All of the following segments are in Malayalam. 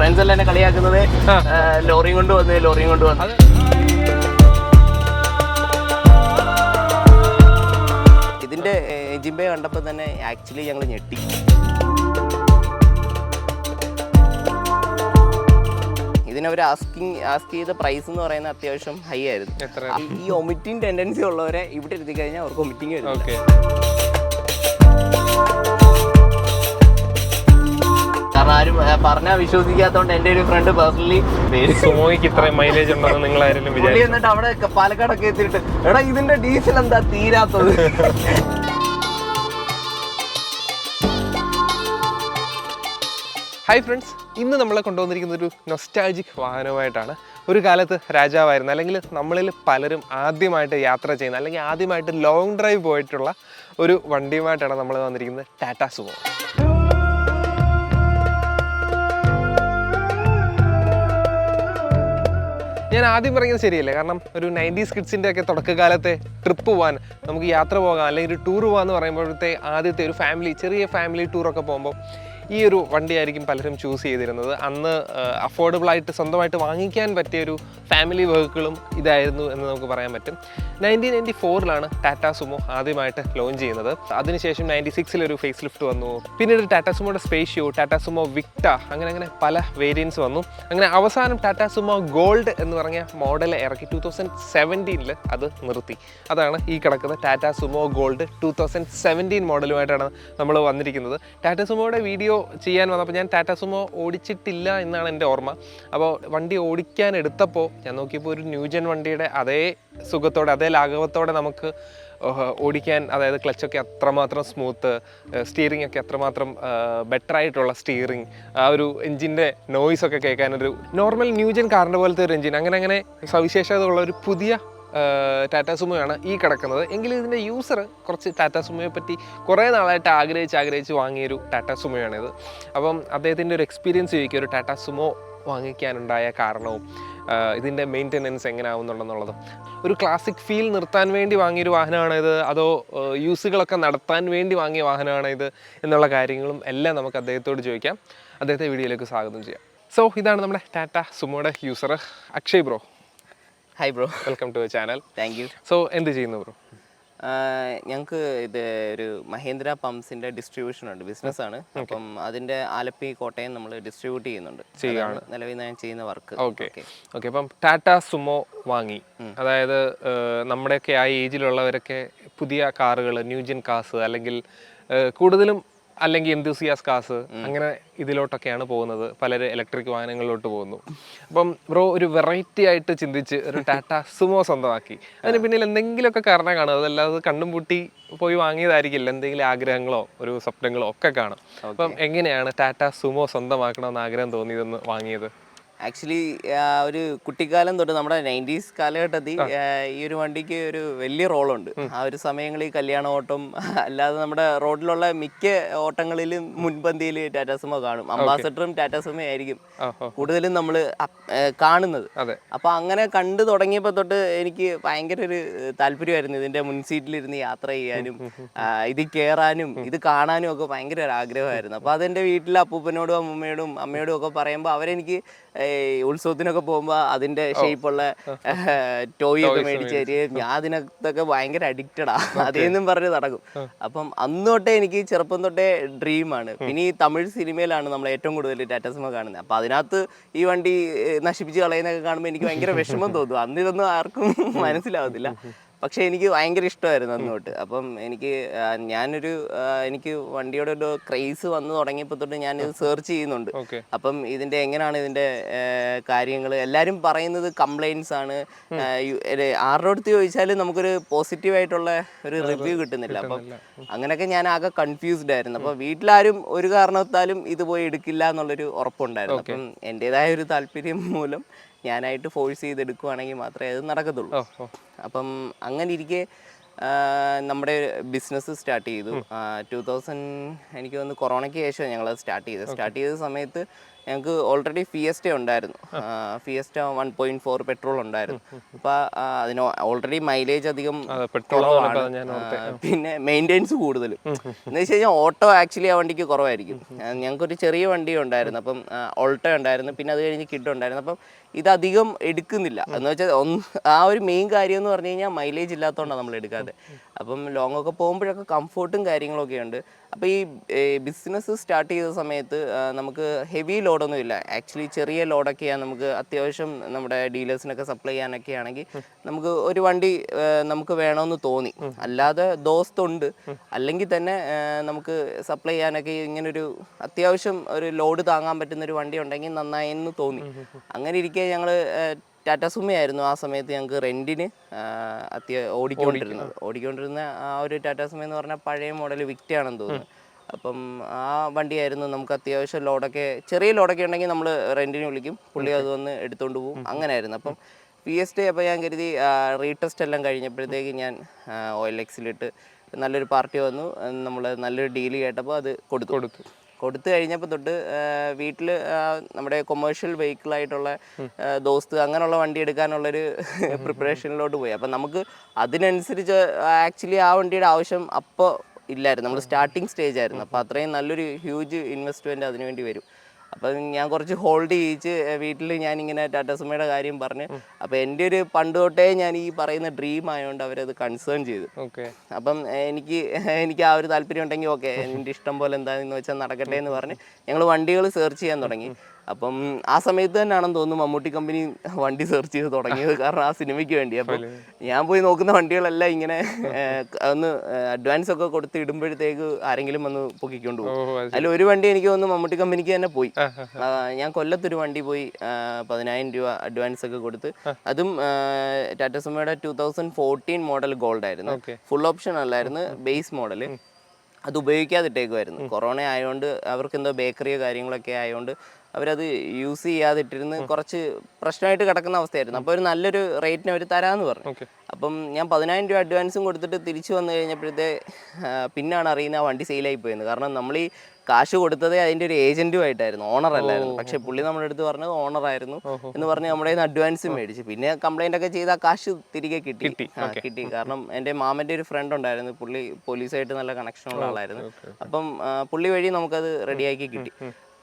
ഫ്രണ്ട്സ് എല്ലാം എന്നെ കളിയാക്കുന്നത് ലോറിയും കൊണ്ടുവന്ന് ഇതിന്റെ എഞ്ചിൻ ബേ കണ്ടപ്പോൾ തന്നെ ആക്ച്വലി ഞങ്ങൾ ഞെട്ടി. ഇതിനവർ ആസ്ക് ചെയ്ത പ്രൈസ് എന്ന് പറയുന്നത് അത്യാവശ്യം ഹൈ ആയിരുന്നു. ഈ ഒമിറ്റിംഗ് ടെൻഡൻസി ഉള്ളവരെ ഇവിടെ ഇരുത്തി കഴിഞ്ഞാൽ അവർക്ക് ഒമിറ്റിംഗ് വരും. കാരണം ആരും പറഞ്ഞാൽ വിശ്വസിക്കാത്തതുകൊണ്ട് എൻ്റെ ഒരു ഫ്രണ്ട് പേഴ്സണലി ഇത്രയും മൈലേജ് ഉണ്ടെന്ന് നിങ്ങൾ എന്നിട്ട് അവിടെ പാലക്കാടൊക്കെ എത്തിയിട്ട് എടാ ഇതിന്റെ ഡീസൽ എന്താ തീരാത്തത്. ഹായ് ഫ്രണ്ട്സ്, ഇന്ന് നമ്മളെ കൊണ്ടുവന്നിരിക്കുന്ന ഒരു നൊസ്റ്റാൾജിക് വാഹനമായിട്ടാണ്. ഒരു കാലത്ത് രാജാവായിരുന്നു, അല്ലെങ്കിൽ നമ്മളിൽ പലരും ആദ്യമായിട്ട് യാത്ര ചെയ്യുന്ന അല്ലെങ്കിൽ ആദ്യമായിട്ട് ലോങ് ഡ്രൈവ് പോയിട്ടുള്ള ഒരു വണ്ടിയുമായിട്ടാണ് നമ്മൾ വന്നിരിക്കുന്നത്, ടാറ്റ സുമോ. ഞാൻ ആദ്യം പറയുന്നത് ശരിയല്ലേ, കാരണം ഒരു 90s കിഡ്സിൻ്റെ ഒക്കെ തുടക്കകാലത്തെ ട്രിപ്പ് പോകാൻ, നമുക്ക് യാത്ര പോകാം അല്ലെങ്കിൽ ഒരു ടൂർ പോകാമെന്ന് പറയുമ്പോഴത്തെ ആദ്യത്തെ ഒരു ചെറിയ ഫാമിലി ടൂറൊക്കെ പോകുമ്പോൾ ഈ ഒരു വണ്ടിയായിരിക്കും പലരും ചൂസ് ചെയ്തിരുന്നത്. അന്ന് അഫോർഡബിളായിട്ട് സ്വന്തമായിട്ട് വാങ്ങിക്കാൻ പറ്റിയൊരു ഫാമിലി വെഹിക്കിളും ഇതായിരുന്നു എന്ന് നമുക്ക് പറയാൻ പറ്റും. 1994 ടാറ്റ സുമോ ആദ്യമായിട്ട് ലോഞ്ച് ചെയ്യുന്നത്. അതിനുശേഷം 96 ഒരു ഫേസ് ലിഫ്റ്റ് വന്നു. പിന്നീട് ടാറ്റ സുമോയുടെ സ്പേഷ്യോ, ടാറ്റ സുമോ വിക്ട, അങ്ങനെ പല വേരിയൻസ് വന്നു. അങ്ങനെ അവസാനം ടാറ്റ സുമോ ഗോൾഡ് എന്ന് പറഞ്ഞ മോഡൽ ഇറക്കി 2017 അത് നിർത്തി. അതാണ് ഈ കിടക്കുന്ന ടാറ്റ സുമോ ഗോൾഡ് 2017 മോഡലുമായിട്ടാണ് നമ്മൾ വന്നിരിക്കുന്നത്. ടാറ്റ സുമോയുടെ വീഡിയോ ചെയ്യാൻ വന്നപ്പോൾ ഞാൻ ടാറ്റ സുമോ ഓടിച്ചിട്ടില്ല എന്നാണ് എൻ്റെ ഓർമ്മ. അപ്പോൾ വണ്ടി ഓടിക്കാൻ എടുത്തപ്പോൾ ഞാൻ നോക്കിയപ്പോൾ ഒരു ന്യൂജൻ വണ്ടിയുടെ അതേ സുഖത്തോടെ, അതേ ലാഘവത്തോടെ നമുക്ക് ഓടിക്കാൻ, അതായത് ക്ലച്ചൊക്കെ അത്രമാത്രം സ്മൂത്ത്, സ്റ്റിയറിംഗ് ഒക്കെ അത്രമാത്രം ബെറ്റർ ആയിട്ടുള്ള സ്റ്റിയറിംഗ്, ആ ഒരു എഞ്ചിൻ്റെ നോയ്സൊക്കെ കേൾക്കാനൊരു നോർമൽ ന്യൂജൻ കാറിൻ്റെ പോലത്തെ ഒരു എഞ്ചിൻ, അങ്ങനെ സവിശേഷത ഉള്ള ഒരു പുതിയ ടാറ്റ സുമോയാണ് ഈ കിടക്കുന്നത്. എങ്കിലും ഇതിൻ്റെ യൂസർ കുറച്ച് ടാറ്റ സുമോയെ പറ്റി കുറേ നാളായിട്ട് ആഗ്രഹിച്ച് വാങ്ങിയൊരു ടാറ്റ സുമോയാണിത്. അപ്പം അദ്ദേഹത്തിൻ്റെ ഒരു എക്സ്പീരിയൻസ് ചോദിക്കുക, ഒരു ടാറ്റ സുമോ വാങ്ങിക്കാനുണ്ടായ കാരണവും ഇതിൻ്റെ മെയിൻ്റനൻസ് എങ്ങനെയാവുന്നുള്ളതും. ഒരു ക്ലാസിക് ഫീൽ നിർത്താൻ വേണ്ടി വാങ്ങിയൊരു വാഹനമാണിത്, അതോ യൂസുകളൊക്കെ നടത്താൻ വേണ്ടി വാങ്ങിയ വാഹനമാണിത് എന്നുള്ള കാര്യങ്ങളും എല്ലാം നമുക്ക് അദ്ദേഹത്തോട് ചോദിക്കാം. അദ്ദേഹത്തെ വീഡിയോയിലേക്ക് സ്വാഗതം ചെയ്യാം. സോ ഇതാണ് നമ്മുടെ ടാറ്റ സുമോയുടെ user Akshay bro. Hi bro, welcome to channel. Thank you. So എന്ത് ചെയ്യുന്നു ബ്രോ? ഞങ്ങൾക്ക് ഇത് ഒരു മഹേന്ദ്ര പമ്പ്സിന്റെ ഡിസ്ട്രിബ്യൂഷൻ ഉണ്ട്, ബിസിനസ്സാണ്. അപ്പം അതിന്റെ ആലപ്പി, കോട്ടയം നമ്മൾ ഡിസ്ട്രിബ്യൂട്ട് ചെയ്യുന്നുണ്ട്. നിലവിൽ ഞാൻ ചെയ്യുന്ന വർക്ക്. ഓക്കെ. അപ്പം ടാറ്റ സുമോ വാങ്ങി, അതായത് നമ്മുടെയൊക്കെ ആ ഏജിലുള്ളവരൊക്കെ പുതിയ കാറുകൾ, ന്യൂജൻ കാസ് അല്ലെങ്കിൽ കൂടുതലും അല്ലെങ്കിൽ എന്തൂസിയാസ് കാസ്, അങ്ങനെ ഇതിലോട്ടൊക്കെയാണ് പോകുന്നത്. പലര് ഇലക്ട്രിക് വാഹനങ്ങളിലോട്ട് പോകുന്നു. അപ്പം ബ്രോ ഒരു വെറൈറ്റി ആയിട്ട് ചിന്തിച്ച് ഒരു ടാറ്റ സുമോ സ്വന്തമാക്കി. അതിന് പിന്നിൽ എന്തെങ്കിലുമൊക്കെ കാരണം കാണും, അതല്ലാതെ കണ്ണും പൂട്ടി പോയി വാങ്ങിയതായിരിക്കില്ല. എന്തെങ്കിലും ആഗ്രഹങ്ങളോ ഒരു സ്വപ്നങ്ങളോ ഒക്കെ കാണും. അപ്പം എങ്ങനെയാണ് ടാറ്റ സുമോ സ്വന്തമാക്കണമെന്ന് ആഗ്രഹം തോന്നിയതെന്ന് വാങ്ങിയത്? ആക്ച്വലി ഒരു കുട്ടിക്കാലം തൊട്ട് നമ്മുടെ 90s കാലഘട്ടത്തിൽ ഈ ഒരു വണ്ടിക്ക് ഒരു വലിയ റോളുണ്ട്. ആ ഒരു സമയങ്ങളിൽ കല്യാണ ഓട്ടം അല്ലാതെ നമ്മുടെ റോഡിലുള്ള മിക്ക ഓട്ടങ്ങളിലും മുൻപന്തിയിൽ ടാറ്റ സുമോ കാണും. അംബാസഡറും ടാറ്റ സുമോ ആയിരിക്കും കൂടുതലും നമ്മൾ കാണുന്നത്. അപ്പൊ അങ്ങനെ കണ്ടു തുടങ്ങിയപ്പോൾ തൊട്ട് എനിക്ക് ഭയങ്കര ഒരു താല്പര്യമായിരുന്നു ഇതിന്റെ മുൻസീറ്റിലിരുന്ന് യാത്ര ചെയ്യാനും ഇത് കയറാനും ഇത് കാണാനും ഒക്കെ ഭയങ്കര ഒരു ആഗ്രഹമായിരുന്നു. അപ്പൊ അതെന്റെ വീട്ടിലെ അപ്പൂപ്പനോടും അമ്മയോടും ഒക്കെ പറയുമ്പോൾ അവരെനിക്ക് ഉത്സവത്തിനൊക്കെ പോകുമ്പോൾ അതിന്റെ ഷേപ്പുള്ള ടോയ് ഒക്കെ മേടിച്ച് തരികയും ഞാൻ അതിനകത്തൊക്കെ ഭയങ്കര അഡിക്റ്റഡാ, അതേന്നും പറഞ്ഞ് നടക്കും. അപ്പം അന്ന് തൊട്ടേ എനിക്ക് ചെറുപ്പം തൊട്ടേ ഡ്രീമാണ്. പിന്നെ ഈ തമിഴ് സിനിമയിലാണ് നമ്മൾ ഏറ്റവും കൂടുതൽ ടാറ്റ സുമോ കാണുന്നത്. അപ്പം അതിനകത്ത് ഈ വണ്ടി നശിപ്പിച്ച് കളയുന്നതൊക്കെ കാണുമ്പോൾ എനിക്ക് ഭയങ്കര വിഷമം തോന്നും. അന്ന് ഇതൊന്നും ആർക്കും മനസ്സിലാവത്തില്ല, പക്ഷെ എനിക്ക് ഭയങ്കര ഇഷ്ടമായിരുന്നു അന്നോട്ട്. അപ്പം എനിക്ക് വണ്ടിയുടെ ഒരു ക്രേസ് വന്ന് തുടങ്ങിയപ്പോൾ തൊട്ട് ഞാനിത് സെർച്ച് ചെയ്യുന്നുണ്ട്. അപ്പം എങ്ങനെയാണ് ഇതിൻ്റെ കാര്യങ്ങൾ എല്ലാവരും പറയുന്നത് കംപ്ലൈൻറ്റ്സ് ആണ്. ആരുടെ അടുത്ത് ചോദിച്ചാലും നമുക്കൊരു പോസിറ്റീവായിട്ടുള്ള ഒരു റിവ്യൂ കിട്ടുന്നില്ല. അപ്പം അങ്ങനെയൊക്കെ ഞാൻ ആകെ കൺഫ്യൂസ്ഡ് ആയിരുന്നു. അപ്പോൾ വീട്ടിലാരും ഒരു കാരണത്താലും ഇത് പോയി എടുക്കില്ല എന്നുള്ളൊരു ഉറപ്പുണ്ടായിരുന്നു. അപ്പം എൻ്റെതായ ഒരു താല്പര്യം മൂലം ഞാനായിട്ട് ഫോഴ്സ് ചെയ്തെടുക്കുവാണെങ്കിൽ മാത്രമേ അത് നടക്കത്തുള്ളൂ. അപ്പം അങ്ങനെ ഇരിക്കെ നമ്മുടെ ബിസിനസ് സ്റ്റാർട്ട് ചെയ്തു. 2000 എനിക്ക് തോന്നുന്നു കൊറോണയ്ക്ക് ശേഷം ഞങ്ങൾ സ്റ്റാർട്ട് ചെയ്ത സമയത്ത് ഞങ്ങൾക്ക് ഓൾറെഡി ഫിയസ്റ്റ ഉണ്ടായിരുന്നു. ഫിയസ്റ്റ 1.4 പെട്രോൾ ഉണ്ടായിരുന്നു. അപ്പോൾ അതിന് ഓൾറെഡി മൈലേജ് അധികം കുറവാണ്, പിന്നെ മെയിൻ്റെനൻസ് കൂടുതലും. എന്ന് വെച്ച് കഴിഞ്ഞാൽ ഓട്ടോ ആക്ച്വലി ആ വണ്ടിക്ക് കുറവായിരിക്കും. ഞങ്ങൾക്കൊരു ചെറിയ വണ്ടി ഉണ്ടായിരുന്നു, അപ്പം ഓൾട്ടോ ഉണ്ടായിരുന്നു, പിന്നെ അത് കഴിഞ്ഞ് കിഡ് ഉണ്ടായിരുന്നു. അപ്പം ഇതധികം എടുക്കുന്നില്ല. എന്ന് വെച്ചാൽ ആ ഒരു മെയിൻ കാര്യം എന്ന് പറഞ്ഞു കഴിഞ്ഞാൽ മൈലേജ് ഇല്ലാത്തതുകൊണ്ടാണ് നമ്മൾ എടുക്കാതെ. അപ്പം ലോങ് ഒക്കെ പോകുമ്പോഴൊക്കെ കംഫർട്ടും കാര്യങ്ങളൊക്കെ ഉണ്ട്. അപ്പോൾ ഈ ബിസിനസ് സ്റ്റാർട്ട് ചെയ്ത സമയത്ത് നമുക്ക് ഹെവി ലോഡൊന്നും ഇല്ല. ആക്ച്വലി ചെറിയ ലോഡൊക്കെയാണ് നമുക്ക് അത്യാവശ്യം നമ്മുടെ ഡീലേഴ്സിനൊക്കെ സപ്ലൈ ചെയ്യാനൊക്കെ ആണെങ്കിൽ നമുക്ക് ഒരു വണ്ടി നമുക്ക് വേണമെന്ന് തോന്നി. അല്ലാതെ ദോസ്തുണ്ട്, അല്ലെങ്കിൽ തന്നെ നമുക്ക് സപ്ലൈ ചെയ്യാനൊക്കെ ഇങ്ങനൊരു അത്യാവശ്യം ഒരു ലോഡ് താങ്ങാൻ പറ്റുന്ന ഒരു വണ്ടി ഉണ്ടെങ്കിൽ നന്നായെന്ന് തോന്നി. അങ്ങനെ ഇരിക്കെ ഞങ്ങൾ ടാറ്റ സുമയായിരുന്നു ആ സമയത്ത് ഞങ്ങൾക്ക് റെൻറ്റിന് ഓടിക്കൊണ്ടിരുന്ന ആ ഒരു ടാറ്റ സുമ എന്ന് പറഞ്ഞാൽ പഴയ മോഡൽ വിക്ടയാണെന്ന് തോന്നുന്നു. അപ്പം ആ വണ്ടിയായിരുന്നു. നമുക്ക് അത്യാവശ്യം ലോഡൊക്കെ ചെറിയ ലോഡൊക്കെ ഉണ്ടെങ്കിൽ നമ്മൾ റെൻറ്റിന് വിളിക്കും, പുള്ളി അത് വന്ന് എടുത്തുകൊണ്ട് പോകും. അങ്ങനെയായിരുന്നു. അപ്പം ഫിയസ്റ്റ അപ്പോൾ ഞാൻ കരുതി റീടെസ്റ്റ് എല്ലാം കഴിഞ്ഞപ്പോഴത്തേക്ക് ഞാൻ OLX-ലിട്ട് നല്ലൊരു പാർട്ടി വന്നു, നമ്മൾ നല്ലൊരു ഡീല് കേട്ടപ്പോൾ അത് കൊടുത്തു കഴിഞ്ഞപ്പോൾ തൊട്ട് വീട്ടിൽ നമ്മുടെ കൊമേഴ്ഷ്യൽ വെഹിക്കിളായിട്ടുള്ള ദോസ്ത് അങ്ങനെയുള്ള വണ്ടി എടുക്കാനുള്ളൊരു പ്രിപ്പറേഷനിലോട്ട് പോയി. അപ്പം നമുക്ക് അതിനനുസരിച്ച് ആക്ച്വലി ആ വണ്ടിയുടെ ആവശ്യം അപ്പോൾ ഇല്ലായിരുന്നു. നമ്മൾ സ്റ്റാർട്ടിങ് സ്റ്റേജ് ആയിരുന്നു. അപ്പോൾ അത്രയും നല്ലൊരു ഹ്യൂജ് ഇൻവെസ്റ്റ്മെൻറ്റ് അതിന് വേണ്ടി വരും. അപ്പം ഞാൻ കുറച്ച് ഹോൾഡ് ചെയ്യിച്ച് വീട്ടിൽ ഞാനിങ്ങനെ ടാറ്റ സുമയുടെ കാര്യം പറഞ്ഞ്, അപ്പോൾ എൻ്റെ ഒരു പണ്ട് തൊട്ടേ ഞാൻ ഈ പറയുന്ന ഡ്രീം ആയതുകൊണ്ട് അവരത് കൺസേൺ ചെയ്തു. അപ്പം എനിക്ക് ആ ഒരു താല്പര്യം ഉണ്ടെങ്കിൽ ഓക്കെ, എൻ്റെ ഇഷ്ടം പോലെ എന്താണെന്ന് വെച്ചാൽ നടക്കട്ടെ എന്ന് പറഞ്ഞ് ഞങ്ങൾ വണ്ടികൾ സെർച്ച് ചെയ്യാൻ തുടങ്ങി. അപ്പം ആ സമയത്ത് തന്നെയാണെന്ന് തോന്നുന്നു മമ്മൂട്ടി കമ്പനി വണ്ടി സെർച്ച് ചെയ്ത് തുടങ്ങിയത്, കാരണം ആ സിനിമയ്ക്ക് വേണ്ടി. അപ്പം ഞാൻ പോയി നോക്കുന്ന വണ്ടികളെല്ലാം ഇങ്ങനെ ഒന്ന് അഡ്വാൻസ് ഒക്കെ കൊടുത്ത് ഇടുമ്പോഴത്തേക്ക് ആരെങ്കിലും വന്ന് പൊക്കിക്കൊണ്ട് പോകും. അതിൽ ഒരു വണ്ടി എനിക്ക് തോന്നുന്നു മമ്മൂട്ടി കമ്പനിക്ക് തന്നെ പോയി. ഞാൻ കൊല്ലത്തൊരു വണ്ടി പോയി 10,000 രൂപ അഡ്വാൻസ് ഒക്കെ കൊടുത്ത്, അതും ടാറ്റ സുമയുടെ 2014 മോഡൽ ഗോൾഡ് ആയിരുന്നു. ഫുൾ ഓപ്ഷൻ അല്ലായിരുന്നു, ബേസ് മോഡൽ. അത് ഉപയോഗിക്കാതിട്ടേക്കുമായിരുന്നു. കൊറോണ ആയതുകൊണ്ട് അവർക്ക് എന്തോ ബേക്കറിയോ കാര്യങ്ങളൊക്കെ ആയതുകൊണ്ട് അവരത് യൂസ് ചെയ്യാതിട്ടിരുന്ന് കുറച്ച് പ്രശ്നമായിട്ട് കിടക്കുന്ന അവസ്ഥയായിരുന്നു. അപ്പോൾ ഒരു നല്ലൊരു റേറ്റിന് അവർ തരാമെന്ന് പറഞ്ഞു. അപ്പം ഞാൻ 10,000 രൂപ അഡ്വാൻസും കൊടുത്തിട്ട് തിരിച്ചു വന്നു കഴിഞ്ഞപ്പോഴത്തെ പിന്നാണ് അറിയുന്നത് ആ വണ്ടി സെയിലായി പോയെന്ന്. കാരണം നമ്മൾ ഈ കാശ് കൊടുത്തതേ അതിൻ്റെ ഒരു ഏജൻറ്റുമായിട്ടായിരുന്നു, ഓണർ അല്ലായിരുന്നു. പക്ഷെ പുള്ളി നമ്മുടെ അടുത്ത് പറഞ്ഞത് ഓണറായിരുന്നു എന്ന് പറഞ്ഞ് നമ്മുടെ കയ്യിൽ നിന്ന് അഡ്വാൻസ് മേടിച്ചു. പിന്നെ കംപ്ലൈൻ്റ് ഒക്കെ ചെയ്ത് ആ കാശ് തിരികെ കിട്ടി. കാരണം എൻ്റെ മാമൻ്റെ ഒരു ഫ്രണ്ട് ഉണ്ടായിരുന്നു, പുള്ളി പോലീസായിട്ട് നല്ല കണക്ഷനുള്ള ആളായിരുന്നു. അപ്പം പുള്ളി വഴി നമുക്കത് റെഡിയാക്കി കിട്ടി.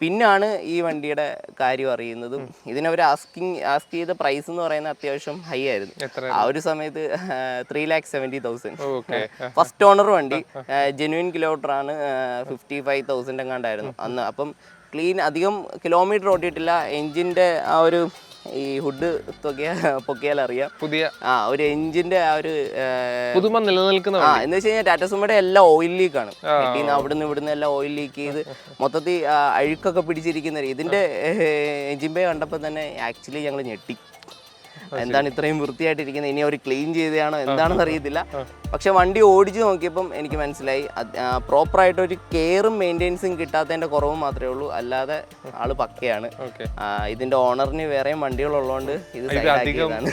പിന്നാണ് ഈ വണ്ടിയുടെ കാര്യം അറിയുന്നതും. ഇതിനവർ ആസ്ക് ചെയ്ത പ്രൈസ് എന്ന് പറയുന്നത് അത്യാവശ്യം ഹൈ ആയിരുന്നു. ആ ഒരു സമയത്ത് 3,70,000 ഫസ്റ്റ് ഓണർ വണ്ടി. ജെന്യുവൻ കിലോമീറ്റർ ആണ്, 55,000 എങ്ങാണ്ടായിരുന്നു അന്ന്. അപ്പം ക്ലീൻ, അധികം കിലോമീറ്റർ ഓടിയിട്ടില്ല. എൻജിൻ്റെ ആ ഒരു ഈ ഹുഡ് പൊക്കിയാൽ അറിയാം, പുതിയ ഒരു എൻജിന്റെ ആ ഒരു പുതുമ നിലനിൽക്കുന്ന. എന്ന് വെച്ച് കഴിഞ്ഞാൽ ടാറ്റ സുമയുടെ എല്ലാം ഓയിൽ ലീക്കാണ്. അവിടുന്ന് ഇവിടുന്ന് എല്ലാം ഓയിൽ ലീക്ക് ചെയ്ത് മൊത്തത്തിൽ അഴുക്കൊക്കെ പിടിച്ചിരിക്കുന്ന. ഇതിന്റെ എൻജിൻ ബേ കണ്ടപ്പോൾ തന്നെ ആക്ച്വലി ഞങ്ങൾ ഞെട്ടി. എന്താണ് ഇത്രയും വൃത്തിയായിട്ടിരിക്കുന്നത്, ഇനി അവർ ക്ലീൻ ചെയ്തതാണോ എന്താണെന്ന് അറിയത്തില്ല. പക്ഷെ വണ്ടി ഓടിച്ച് നോക്കിയപ്പം എനിക്ക് മനസ്സിലായി പ്രോപ്പറായിട്ട് ഒരു കെയറും മെയിൻ്റെനൻസും കിട്ടാത്തതിൻ്റെ കുറവ് മാത്രമേ ഉള്ളൂ. അല്ലാതെ ആള് പക്കയാണ്. ഇതിൻ്റെ ഓണറിന് വേറെയും വണ്ടികളുള്ളതുകൊണ്ട് ഇത് സൈഡാക്കിയതാണ്.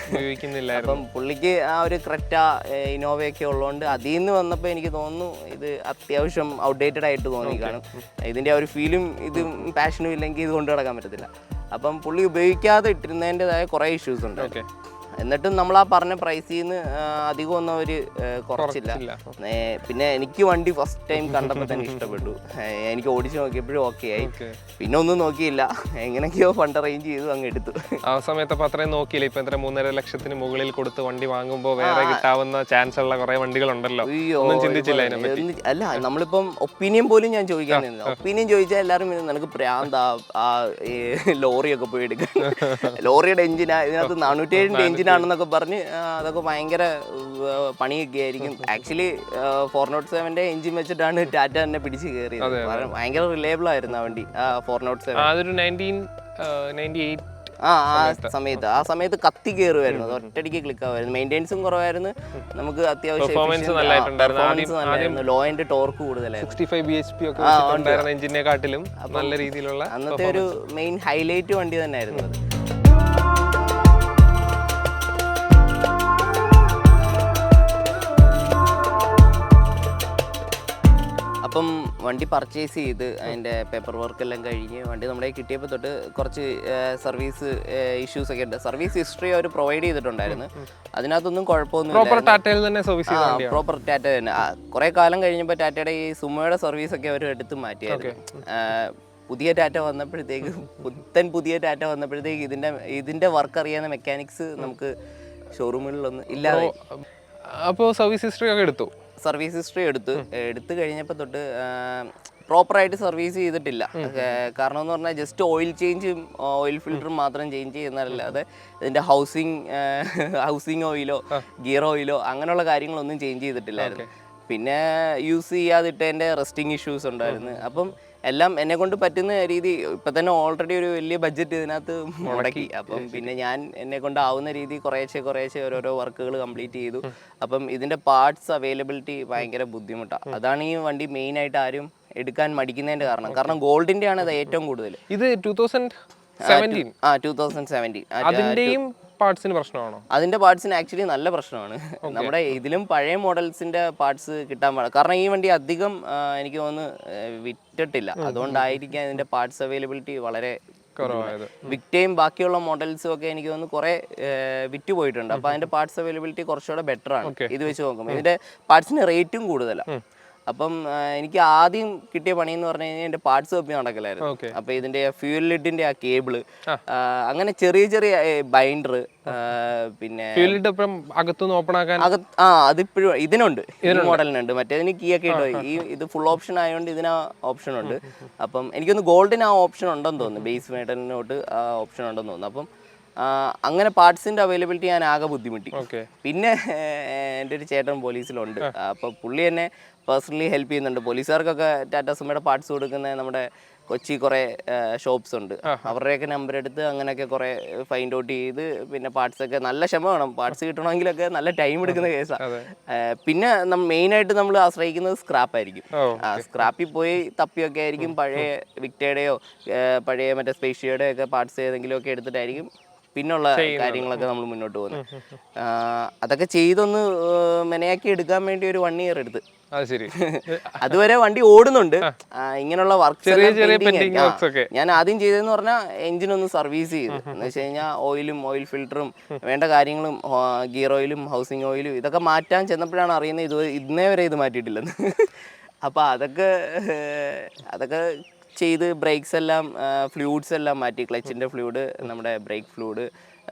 അപ്പം പുള്ളിക്ക് ആ ഒരു ക്രെറ്റ ഇന്നോവയൊക്കെ ഉള്ളതുകൊണ്ട് അതിൽ നിന്ന് വന്നപ്പോൾ എനിക്ക് തോന്നുന്നു ഇത് അത്യാവശ്യം ഔട്ട്ഡേറ്റഡ് ആയിട്ട് തോന്നി കാണും. ഇതിൻ്റെ ആ ഒരു ഫീലും ഇതും പാഷനും ഇല്ലെങ്കിൽ ഇത് കൊണ്ടു നടക്കാൻ പറ്റത്തില്ല. അപ്പം പുള്ളി ഉപയോഗിക്കാതെ ഇട്ടിരുന്നതിൻ്റെതായ കുറേ ഇഷ്യൂസ് ഉണ്ട്. എന്നിട്ടും നമ്മൾ ആ പറഞ്ഞ പ്രൈസിൽ നിന്ന് അധികം ഒന്നും അവർ കുറച്ചില്ല. പിന്നെ എനിക്ക് വണ്ടി ഫസ്റ്റ് ടൈം കണ്ടപ്പോൾ തന്നെ ഇഷ്ടപ്പെട്ടു. എനിക്ക് ഓടിച്ച് നോക്കിയപ്പോഴും ഓക്കെ ആയി. പിന്നെ ഒന്നും നോക്കിയില്ല, എങ്ങനെയൊക്കെയോ ഫണ്ട് അറേഞ്ച് ചെയ്തു അങ്ങ് എടുത്തു. ആ സമയത്ത് അപ്പോൾ അത്രയും നോക്കിയില്ല. ഇപ്പം എത്ര 3.5 ലക്ഷത്തിന് മുകളിൽ കൊടുത്ത് വണ്ടി വാങ്ങുമ്പോൾ വേറെ കിട്ടാവുന്ന ചാൻസ് ഉള്ള കുറേ വണ്ടികളുണ്ടല്ലോ. ഒന്നും ചിന്തിച്ചില്ല അതിനെപ്പറ്റി. അല്ല, നമ്മളിപ്പം ഒപ്പീനിയൻ പോലും ഞാൻ ചോദിക്കാൻ നിന്നില്ല. ഒപ്പീനിയൻ ചോദിച്ചാൽ എല്ലാവരും നിനക്ക് പ്രാന്താ ആ ലോറിയൊക്കെ പോയി എടുക്കാൻ. ലോറിയുടെ എഞ്ചിനാ, ഇതിനകത്ത് 407 എഞ്ചിൻ ആണെന്നൊക്കെ പറഞ്ഞ് അതൊക്കെ ഭയങ്കര പണിയൊക്കെ ആയിരിക്കും. ആക്ച്വലി 407 എഞ്ചിൻ വെച്ചിട്ടാണ് ടാറ്റ തന്നെ പിടിച്ച് കയറിയത്. ഭയങ്കര റിലയബിൾ ആയിരുന്നു ആ വണ്ടി. 407 ആ സമയത്ത് കത്തി കയറുമായിരുന്നു, ഒറ്റയടിക്ക് ക്ലിക്ക് ആവുമായിരുന്നു. മെയിൻ്റെനൻസും കുറവായിരുന്നു, നമുക്ക് അത്യാവശ്യം ലോ ആൻഡ് ടോർക്ക് കൂടുതലായിരുന്നു. 65 bhp ഒക്കെ എഞ്ചിനെക്കാട്ടിലും നല്ല രീതിയിലുള്ള അന്നത്തെ ഒരു മെയിൻ ഹൈലൈറ്റ് വണ്ടി തന്നെ ആയിരുന്നു അത്. അപ്പം വണ്ടി പർച്ചേസ് ചെയ്ത് അതിൻ്റെ പേപ്പർ വർക്ക് എല്ലാം കഴിഞ്ഞ് വണ്ടി നമ്മുടെ കിട്ടിയപ്പോൾ തൊട്ട് കുറച്ച് സർവീസ് ഇഷ്യൂസ് ഒക്കെ ഉണ്ട്. സർവീസ് ഹിസ്റ്ററി അവർ പ്രൊവൈഡ് ചെയ്തിട്ടുണ്ടായിരുന്നു, അതിനകത്തൊന്നും കുഴപ്പമൊന്നുമില്ല. പ്രോപ്പർ ടാറ്റ തന്നെ. കുറേ കാലം കഴിഞ്ഞപ്പോൾ ടാറ്റയുടെ ഈ സുമോയുടെ സർവീസൊക്കെ അവർ എടുത്ത് മാറ്റിയായിരുന്നു. പുതിയ ടാറ്റ വന്നപ്പോഴത്തേക്ക് പുതിയ ടാറ്റ വന്നപ്പോഴത്തേക്ക് ഇതിൻ്റെ വർക്ക് അറിയാവുന്ന മെക്കാനിക്സ് നമുക്ക് ഷോറൂമുകളിലൊന്നും ഇല്ലാതെ. അപ്പോൾ സർവീസ് ഹിസ്റ്ററി ഒക്കെ എടുത്തു. സർവീസ് ഹിസ്റ്ററി എടുത്തു കഴിഞ്ഞപ്പോൾ തൊട്ട് പ്രോപ്പറായിട്ട് സർവീസ് ചെയ്തിട്ടില്ല. കാരണം എന്ന് പറഞ്ഞാൽ ജസ്റ്റ് ഓയിൽ ചേഞ്ചും ഓയിൽ ഫിൽറ്ററും മാത്രം ചേഞ്ച് ചെയ്യുന്നതല്ലാതെ ഇതിൻ്റെ ഹൗസിങ് ഓയിലോ ഗിയർ ഓയിലോ അങ്ങനെയുള്ള കാര്യങ്ങളൊന്നും ചേഞ്ച് ചെയ്തിട്ടില്ലായിരുന്നു. പിന്നെ യൂസ് ചെയ്യാതിട്ടതിൻ്റെ റെസ്റ്റിംഗ് ഇഷ്യൂസ് ഉണ്ടായിരുന്നു. അപ്പം എല്ലാം എന്നെ കൊണ്ട് പറ്റുന്ന രീതി ഇപ്പം തന്നെ ഓൾറെഡി ഒരു വലിയ ബഡ്ജറ്റ് ഇതിനകത്ത് മുടക്കി. അപ്പം പിന്നെ ഞാൻ എന്നെ കൊണ്ടാവുന്ന രീതി കുറേശ്ശെ ഓരോരോ വർക്കുകൾ കംപ്ലീറ്റ് ചെയ്തു. അപ്പം ഇതിൻ്റെ പാർട്സ് അവൈലബിലിറ്റി ഭയങ്കര ബുദ്ധിമുട്ടാണ്. അതാണ് ഈ വണ്ടി മെയിനായിട്ട് ആരും എടുക്കാൻ മടിക്കുന്നതിൻ്റെ കാരണം ഗോൾഡിൻ്റെ ആണ് അത് ഏറ്റവും കൂടുതൽ. ഇത് 2017 അതിന്റെയും പാർട്സിന് പ്രശ്നമാണോ? അതിന്റെ പാർട്സിന് ആക്ച്വലി നല്ല പ്രശ്നമാണ്. നമ്മുടെ ഇതിലും പഴയ മോഡൽസിന്റെ പാർട്സ് കിട്ടാൻ പാടില്ല. കാരണം ഈ വണ്ടി അധികം എനിക്ക് തോന്നുന്നു വിറ്റിട്ടില്ല, അതുകൊണ്ടായിരിക്കാം ഇതിന്റെ പാർട്സ് അവൈലബിലിറ്റി വളരെ കുറവായത്. വിക്ടയും ബാക്കിയുള്ള മോഡൽസും ഒക്കെ എനിക്ക് തോന്നുന്നു കുറെ വിറ്റ് പോയിട്ടുണ്ട്. അപ്പൊ അതിന്റെ പാർട്സ് അവൈലബിലിറ്റി കുറച്ചുകൂടെ ബെറ്റർ ആണ് ഇത് വെച്ച് നോക്കുമ്പോൾ. ഇതിന്റെ പാർട്സിന് റേറ്റും കൂടുതലാണ്. അപ്പം എനിക്ക് ആദ്യം കിട്ടിയ പണി എന്ന് പറഞ്ഞു കഴിഞ്ഞാൽ എൻ്റെ പാർട്സ് വെപ്പി നടക്കലായിരുന്നു. അപ്പോൾ ഇതിൻ്റെ ഫ്യൂൽ ലിഡിൻ്റെ ആ കേബിള്, അങ്ങനെ ചെറിയ ബൈൻഡർ, പിന്നെ അതിപ്പോഴും ഇതിനുണ്ട്, ഈ മോഡലിനുണ്ട്. മറ്റേതിന് കീ ഒക്കെ ഇട്ടോ. ഇത് ഫുൾ ഓപ്ഷൻ ആയതുകൊണ്ട് ഇതിന് ഓപ്ഷൻ ഉണ്ട്. അപ്പം എനിക്കൊന്ന് ഗോൾഡിന് ആ ഓപ്ഷൻ ഉണ്ടെന്ന് തോന്നുന്നു, ബേസ് മെറ്റലിനോട്ട് ആ ഓപ്ഷൻ ഉണ്ടെന്ന് തോന്നുന്നു. അപ്പം അങ്ങനെ പാർട്സിന്റെ അവൈലബിലിറ്റി ഞാൻ ആകെ ബുദ്ധിമുട്ടി. പിന്നെ എൻ്റെ ഒരു ചേട്ടൻ പോലീസിലുണ്ട്, അപ്പോൾ പുള്ളി എന്നെ പേഴ്സണലി ഹെൽപ്പ് ചെയ്യുന്നുണ്ട്. പോലീസുകാർക്കൊക്കെ ടാറ്റ സുമോയുടെ പാർട്സ് കൊടുക്കുന്ന നമ്മുടെ കൊച്ചി കുറേ ഷോപ്സ് ഉണ്ട്, അവരുടെയൊക്കെ നമ്പർ എടുത്ത് അങ്ങനെയൊക്കെ കുറേ ഫൈൻഡ് ഔട്ട് ചെയ്ത് പിന്നെ പാർട്സൊക്കെ നല്ല ക്ഷമ വേണം. പാർട്സ് കിട്ടണമെങ്കിലൊക്കെ നല്ല ടൈം എടുക്കുന്ന കേസാണ്. പിന്നെ മെയിനായിട്ട് നമ്മൾ ആശ്രയിക്കുന്നത് സ്ക്രാപ്പായിരിക്കും. സ്ക്രാപ്പിൽ പോയി തപ്പിയൊക്കെ ആയിരിക്കും പഴയ വിക്ടയുടെയോ പഴയ മറ്റേ സ്പേഷ്യയുടെയോ ഒക്കെ പാർട്സ് ഏതെങ്കിലുമൊക്കെ എടുത്തിട്ടായിരിക്കും പിന്നുള്ള കാര്യങ്ങളൊക്കെ നമ്മൾ മുന്നോട്ട് പോകുന്നത്. അതൊക്കെ ചെയ്തൊന്ന് മെനയാക്കി എടുക്കാൻ വേണ്ടി ഒരു 1 ഇയർ എടുത്ത്. അതുവരെ വണ്ടി ഓടുന്നുണ്ട്. ഇങ്ങനെയുള്ള വർക്ക് ഞാൻ ആദ്യം ചെയ്തതെന്ന് പറഞ്ഞാൽ എഞ്ചിനൊന്ന് സർവീസ് ചെയ്തു. എന്ന് വെച്ച് കഴിഞ്ഞാൽ ഓയിൽ ഫിൽറ്ററും വേണ്ട കാര്യങ്ങളും ഗിയർ ഓയിലും ഹൗസിംഗ് ഓയിലും ഇതൊക്കെ മാറ്റാൻ ചെന്നപ്പോഴാണ് അറിയുന്നത് ഇന്നേ വരെ ഇത് മാറ്റിയിട്ടില്ലെന്ന്. അപ്പോൾ അതൊക്കെ ചെയ്ത് ബ്രേക്സ് എല്ലാം ഫ്ലൂയിഡ്സ് എല്ലാം മാറ്റി. ക്ലച്ചിൻ്റെ ഫ്ലൂയിഡ്, നമ്മുടെ ബ്രേക്ക് ഫ്ലൂയിഡ്,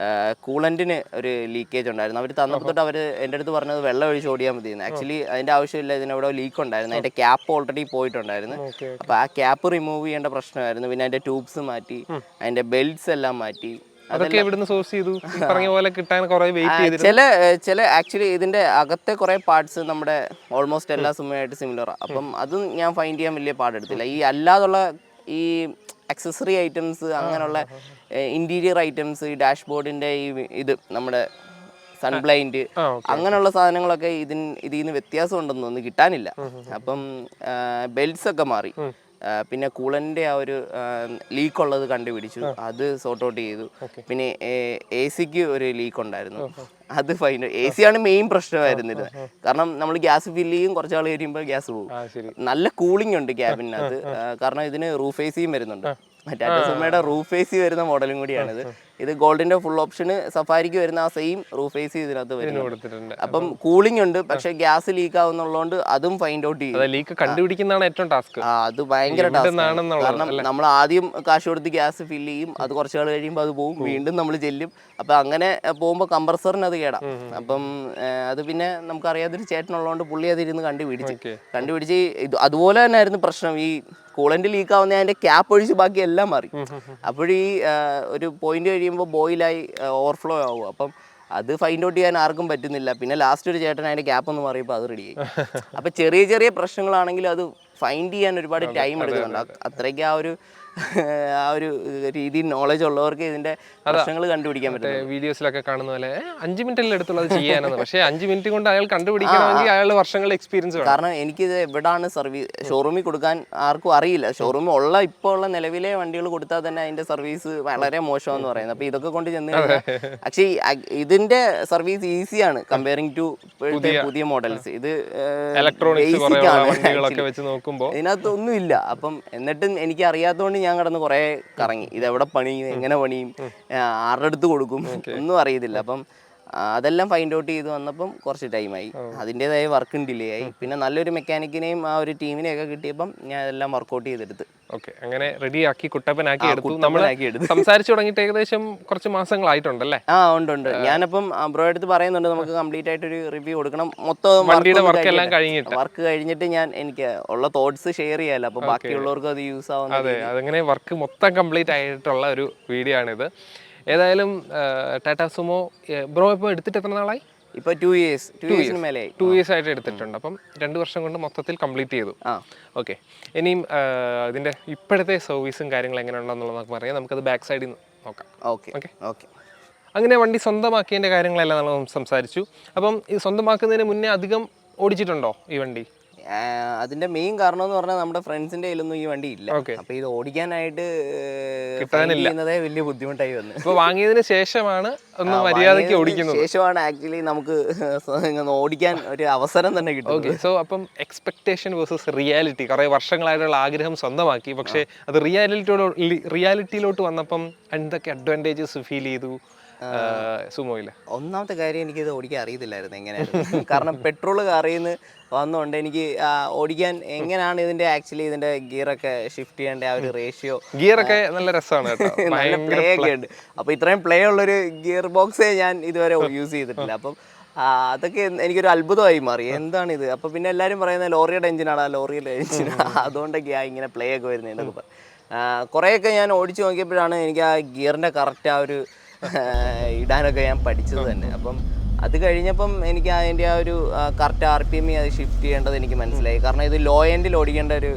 കൂളൻറ്റിന് ഒരു ലീക്കേജ് ഉണ്ടായിരുന്നു. അവർ തന്നപ്പോൾ തൊട്ട് അവർ എൻ്റെ അടുത്ത് പറഞ്ഞത് വെള്ളം ഒഴിച്ച് ഓടിയാൽ മതിയെന്ന്. ആക്ച്വലി അതിൻ്റെ ആവശ്യമില്ല, ഇതിനെവിടെ ലീക്ക് ഉണ്ടായിരുന്നു. അതിൻ്റെ ക്യാപ്പ് ഓൾറെഡി പോയിട്ടുണ്ടായിരുന്നു. അപ്പോൾ ആ ക്യാപ്പ് റിമൂവ് ചെയ്യേണ്ട പ്രശ്നമായിരുന്നു. പിന്നെ അതിൻ്റെ ട്യൂബ്സ് മാറ്റി, അതിൻ്റെ ബെൽറ്റ്സ് എല്ലാം മാറ്റി. ചില ആക്ച്വലി ഇതിന്റെ അകത്തെ കുറെ പാർട്സ് നമ്മുടെ ഓൾമോസ്റ്റ് എല്ലാ സുമോയായിട്ട് സിമിലറാണ്. അപ്പം അതും ഞാൻ ഫൈൻഡ് ചെയ്യാൻ വലിയ പാടെടുത്തില്ല. ഈ അല്ലാതുള്ള ഈ അക്സസറി ഐറ്റംസ്, അങ്ങനെയുള്ള ഇന്റീരിയർ ഐറ്റംസ്, ഈ ഡാഷ്ബോർഡിന്റെ ഇത് നമ്മുടെ സൺബ്ലൈൻഡ്, അങ്ങനെയുള്ള സാധനങ്ങളൊക്കെ ഇതിൽ നിന്ന് വ്യത്യാസം ഉണ്ടെന്ന് തോന്നുന്നു, കിട്ടാനില്ല. അപ്പം ബെൽറ്റ്സ് ഒക്കെ മാറി. പിന്നെ കൂളൻ്റെ ആ ഒരു ലീക്ക് ഉള്ളത് കണ്ടുപിടിച്ചു, അത് സോർട്ട് ഔട്ട് ചെയ്തു. പിന്നെ AC-ക്ക് ഒരു ലീക്ക് ഉണ്ടായിരുന്നു, അത് ഫൈൻ. AC ആണ് മെയിൻ പ്രശ്നമായിരുന്നത്. കാരണം നമ്മൾ ഗ്യാസ് ഫില്ല് ചെയ്യും, കുറച്ചാൾ കഴിയുമ്പോൾ ഗ്യാസ് പോകും. നല്ല കൂളിംഗ് ഉണ്ട് ക്യാബിനകത്ത്, കാരണം ഇതിന് റൂഫ് AC-യും വരുന്നുണ്ട്. ടാറ്റ സുമോയുടെ റൂഫ് AC വരുന്ന മോഡലും കൂടിയാണിത്. ഇത് ഗോൾഡിന്റെ ഫുൾ ഓപ്ഷന് സഫാരിക്ക് വരുന്ന ആ സെയിം റൂഫ് AC ഇതിനകത്ത് വരുന്നുണ്ട്. അപ്പം കൂളിംഗ് ഉണ്ട്, പക്ഷെ ഗ്യാസ് ലീക്ക് ആവുന്നുള്ളതുകൊണ്ട് അതും ഫൈൻഡ് ഔട്ട് ചെയ്യും. ലീക്ക് കണ്ടുപിടിക്കുന്നതാണ് ഏറ്റവും ടാസ്ക്. അത് ഭയങ്കര ടാസ്ക്. കാരണം നമ്മൾ ആദ്യം കാശ് കൊടുത്ത് ഗ്യാസ് ഫില്ല് ചെയ്യും, അത് കുറച്ച് നാൾ കഴിയുമ്പോൾ അത് പോകും, വീണ്ടും നമ്മൾ ചെല്ലും. അപ്പം അങ്ങനെ പോകുമ്പോൾ കംപ്രസറിന് അത് കേടാം. അപ്പം അത് പിന്നെ നമുക്കറിയാത്തൊരു ചേട്ടനുള്ളതുകൊണ്ട് പുള്ളി അതിരുന്ന് കണ്ടുപിടിച്ച് ഇത് അതുപോലെ തന്നെ ആയിരുന്നു പ്രശ്നം. ഈ കൂളന്റ് ലീക്ക് ആവുന്ന അതിന്റെ ക്യാപ്പ് ഒഴിച്ച് ബാക്കി എല്ലാം മാറി. അപ്പോഴീ ഒരു പോയിന്റ് കഴിയുമ്പോൾ ബോയിലായി ഓവർഫ്ലോ ആവും. അപ്പം അത് ഫൈൻഡ് ഔട്ട് ചെയ്യാൻ ആർക്കും പറ്റുന്നില്ല. പിന്നെ ലാസ്റ്റ് ഒരു ചേട്ടൻ അതിന്റെ ക്യാപ്പ് ഒന്ന് മാറിയപ്പോൾ അത് റെഡിയായി. അപ്പൊ ചെറിയ പ്രശ്നങ്ങളാണെങ്കിലും അത് ഫൈൻഡ് ചെയ്യാൻ ഒരുപാട് ടൈം എടുക്കുന്നുണ്ട്. അത്രയ്ക്ക് ആ ഒരു ആ ഒരു രീതിയിൽ നോളജ് ഉള്ളവർക്ക് ഇതിന്റെ പ്രശ്നങ്ങൾ കണ്ടുപിടിക്കാൻ പറ്റും. വീഡിയോസിലൊക്കെ കാണുന്ന പോലെ 5 മിനിറ്റല്ലേ എടുത്തുള്ളത് ചെയ്യാനെന്ന്. പക്ഷേ 5 മിനിറ്റ് കൊണ്ട് അയാൾ കണ്ടുപിടിക്കണമെങ്കിൽ അയാൾ വർഷങ്ങളുടെ എക്സ്പീരിയൻസ് വേണം. കാരണം എനിക്കിത് എവിടാണ് സർവീസ് ഷോറൂമിൽ കൊടുക്കാൻ ആർക്കും അറിയില്ല. ഷോറൂമിൽ ഉള്ള ഇപ്പോൾ ഉള്ള നിലവിലെ വണ്ടികൾ കൊടുത്താൽ തന്നെ അതിന്റെ സർവീസ് വളരെ മോശമെന്ന് പറയുന്നത്. അപ്പൊ ഇതൊക്കെ കൊണ്ട് ചെന്ന് കഴിഞ്ഞാൽ പക്ഷേ ഇതിന്റെ സർവീസ് ഈസിയാണ് കമ്പയറിംഗ് ടു പുതിയ മോഡൽസ്. ഇത് ബേസിക് ആണ്. ഇതിനകത്ത് ഒന്നുമില്ല. അപ്പം എന്നിട്ടും എനിക്ക് അറിയാത്തതുകൊണ്ട് ഞാൻ കിടന്ന് കുറെ കറങ്ങി. ഇതെവിടെ പണിയും, എങ്ങനെ പണിയും, ആരുടെ അടുത്ത് കൊടുക്കും, ഒന്നും അറിയത്തില്ല. അപ്പം അതെല്ലാം ഫൈൻഡ് ഔട്ട് ചെയ്ത് വന്നപ്പം കുറച്ച് ടൈമായി. അതിൻ്റെതായ വർക്കും ഡിലേ ആയി. പിന്നെ നല്ലൊരു മെക്കാനിക്കിനെയും ആ ഒരു ടീമിനെയൊക്കെ കിട്ടിയപ്പം ഞാൻ അതെല്ലാം വർക്കൗട്ട് ചെയ്തെടുത്ത് അങ്ങനെ റെഡിയാക്കി കുട്ടപ്പനാക്കി എടുത്തു. നമ്മൾ സംസാരിച്ചു തുടങ്ങിയിട്ട് ഏകദേശം കുറച്ച് മാസങ്ങളായിട്ടുണ്ടല്ലേ? ഉണ്ട്. ഞാനപ്പം ബ്രോ അടുത്ത് പറയുന്നുണ്ട് നമുക്ക് കംപ്ലീറ്റ് ആയിട്ട് ഒരു റിവ്യൂ കൊടുക്കണം. മൊത്തം വർക്ക് കഴിഞ്ഞിട്ട് ഞാൻ എനിക്ക് ഉള്ള തോട്ട്സ് ഷെയർ ചെയ്യാലോ. അപ്പൊ ബാക്കിയുള്ളവർക്കും അത് യൂസ് ആവുന്ന. അതെ, അതങ്ങനെ വർക്ക് മൊത്തം കംപ്ലീറ്റ് ആയിട്ടുള്ള ഒരു വീഡിയോ ആണിത്. ഏതായാലും ടാറ്റാ സുമോ ബ്രോ ഇപ്പോൾ എടുത്തിട്ട് എത്ര നാളായി? ഇപ്പൊ 2 ഇയേഴ്സ് ആയിട്ട് എടുത്തിട്ടുണ്ട്. അപ്പം 2 വർഷം കൊണ്ട് മൊത്തത്തിൽ കംപ്ലീറ്റ് ചെയ്തു. ഓക്കെ, ഇനിയും ഇതിന്റെ ഇപ്പോഴത്തെ സർവീസും കാര്യങ്ങളും എങ്ങനെയുണ്ടെന്നുള്ളത് നമുക്ക് പറയാം. നമുക്കത് ബാക്ക് സൈഡിൽ നിന്ന് നോക്കാം. ഓക്കെ. അങ്ങനെ വണ്ടി സ്വന്തമാക്കിയതിന്റെ കാര്യങ്ങളെല്ലാം നമ്മൾ സംസാരിച്ചു. അപ്പം ഈ സ്വന്തമാക്കുന്നതിന് മുന്നേ അധികം ഓടിച്ചിട്ടുണ്ടോ ഈ വണ്ടി? അതിന്റെ മെയിൻ കാരണം എന്ന് പറഞ്ഞാൽ നമ്മുടെ ഫ്രണ്ട്സിന്റെ കയ്യിലൊന്നും ഈ വണ്ടി ഇല്ല. അപ്പൊ ഇത് ഓടിക്കാനായിട്ട് കിട്ടുന്നതേ വലിയ ബുദ്ധിമുട്ടായി വന്നു. അപ്പൊ വാങ്ങിയതിന് ശേഷമാണ് ഒന്ന് മര്യാദയ്ക്ക് ഓടിക്കുന്നത്. ശേഷമാണ് ആക്ച്വലി നമുക്ക് ഓടിക്കാൻ ഒരു അവസരം തന്നെ കിട്ടും. സോ അപ്പം എക്സ്പെക്ടേഷൻ വേഴ്സസ് റിയാലിറ്റി. കുറെ വർഷങ്ങളായിട്ടുള്ള ആഗ്രഹം സ്വന്തമാക്കി. പക്ഷെ അത് റിയാലിറ്റിയിലോട്ട് വന്നപ്പം എന്തൊക്കെ അഡ്വാൻറ്റേജസ് ഫീൽ ചെയ്തു സുമോയില്? ഒന്നാമത്തെ കാര്യം എനിക്കിത് ഓടിക്കാൻ അറിയത്തില്ലായിരുന്നു എങ്ങനെയായിരുന്നു. കാരണം പെട്രോൾ കാറിൽ നിന്ന് വന്നുകൊണ്ട് എനിക്ക് ഓടിക്കാൻ എങ്ങനെയാണ് ഇതിന്റെ ആക്ച്വലി ഇതിന്റെ ഗിയറൊക്കെ ഷിഫ്റ്റ് ചെയ്യേണ്ട ആ ഒരു റേഷ്യോ, ഗിയറൊക്കെ നല്ല രസമാണ് കേട്ടോ. നല്ല പ്ലേ ഒക്കെ ഉണ്ട്. അപ്പൊ ഇത്രയും പ്ലേ ഉള്ളൊരു ഗിയർ ബോക്സേ ഞാൻ ഇതുവരെ യൂസ് ചെയ്തിട്ടില്ല. അപ്പം അതൊക്കെ എനിക്കൊരു അത്ഭുതമായി മാറി. എന്താണിത്? അപ്പൊ പിന്നെ എല്ലാവരും പറയുന്നത് ലോറിയുടെ എഞ്ചിനാണ്, ലോറിയുടെ എഞ്ചിനാണ്, അതുകൊണ്ടൊക്കെയാണ് ഇങ്ങനെ പ്ലേ ഒക്കെ വരുന്നത് എന്നൊക്കെ. കുറേയൊക്കെ ഞാൻ ഓടിച്ചു നോക്കിയപ്പോഴാണ് എനിക്ക് ആ ഗിയറിന്റെ കറക്റ്റ് ആ ഒരു ഇടാനൊക്കെ ഞാൻ പഠിച്ചത് തന്നെ. അപ്പം അത് കഴിഞ്ഞപ്പം എനിക്ക് അതിൻ്റെ ആ ഒരു കറക്റ്റ് RPM അത് ഷിഫ്റ്റ് ചെയ്യേണ്ടത് എനിക്ക് മനസ്സിലായി. കാരണം ഇത് ലോ എൻഡിൽ ഓടിക്കേണ്ട ഒരു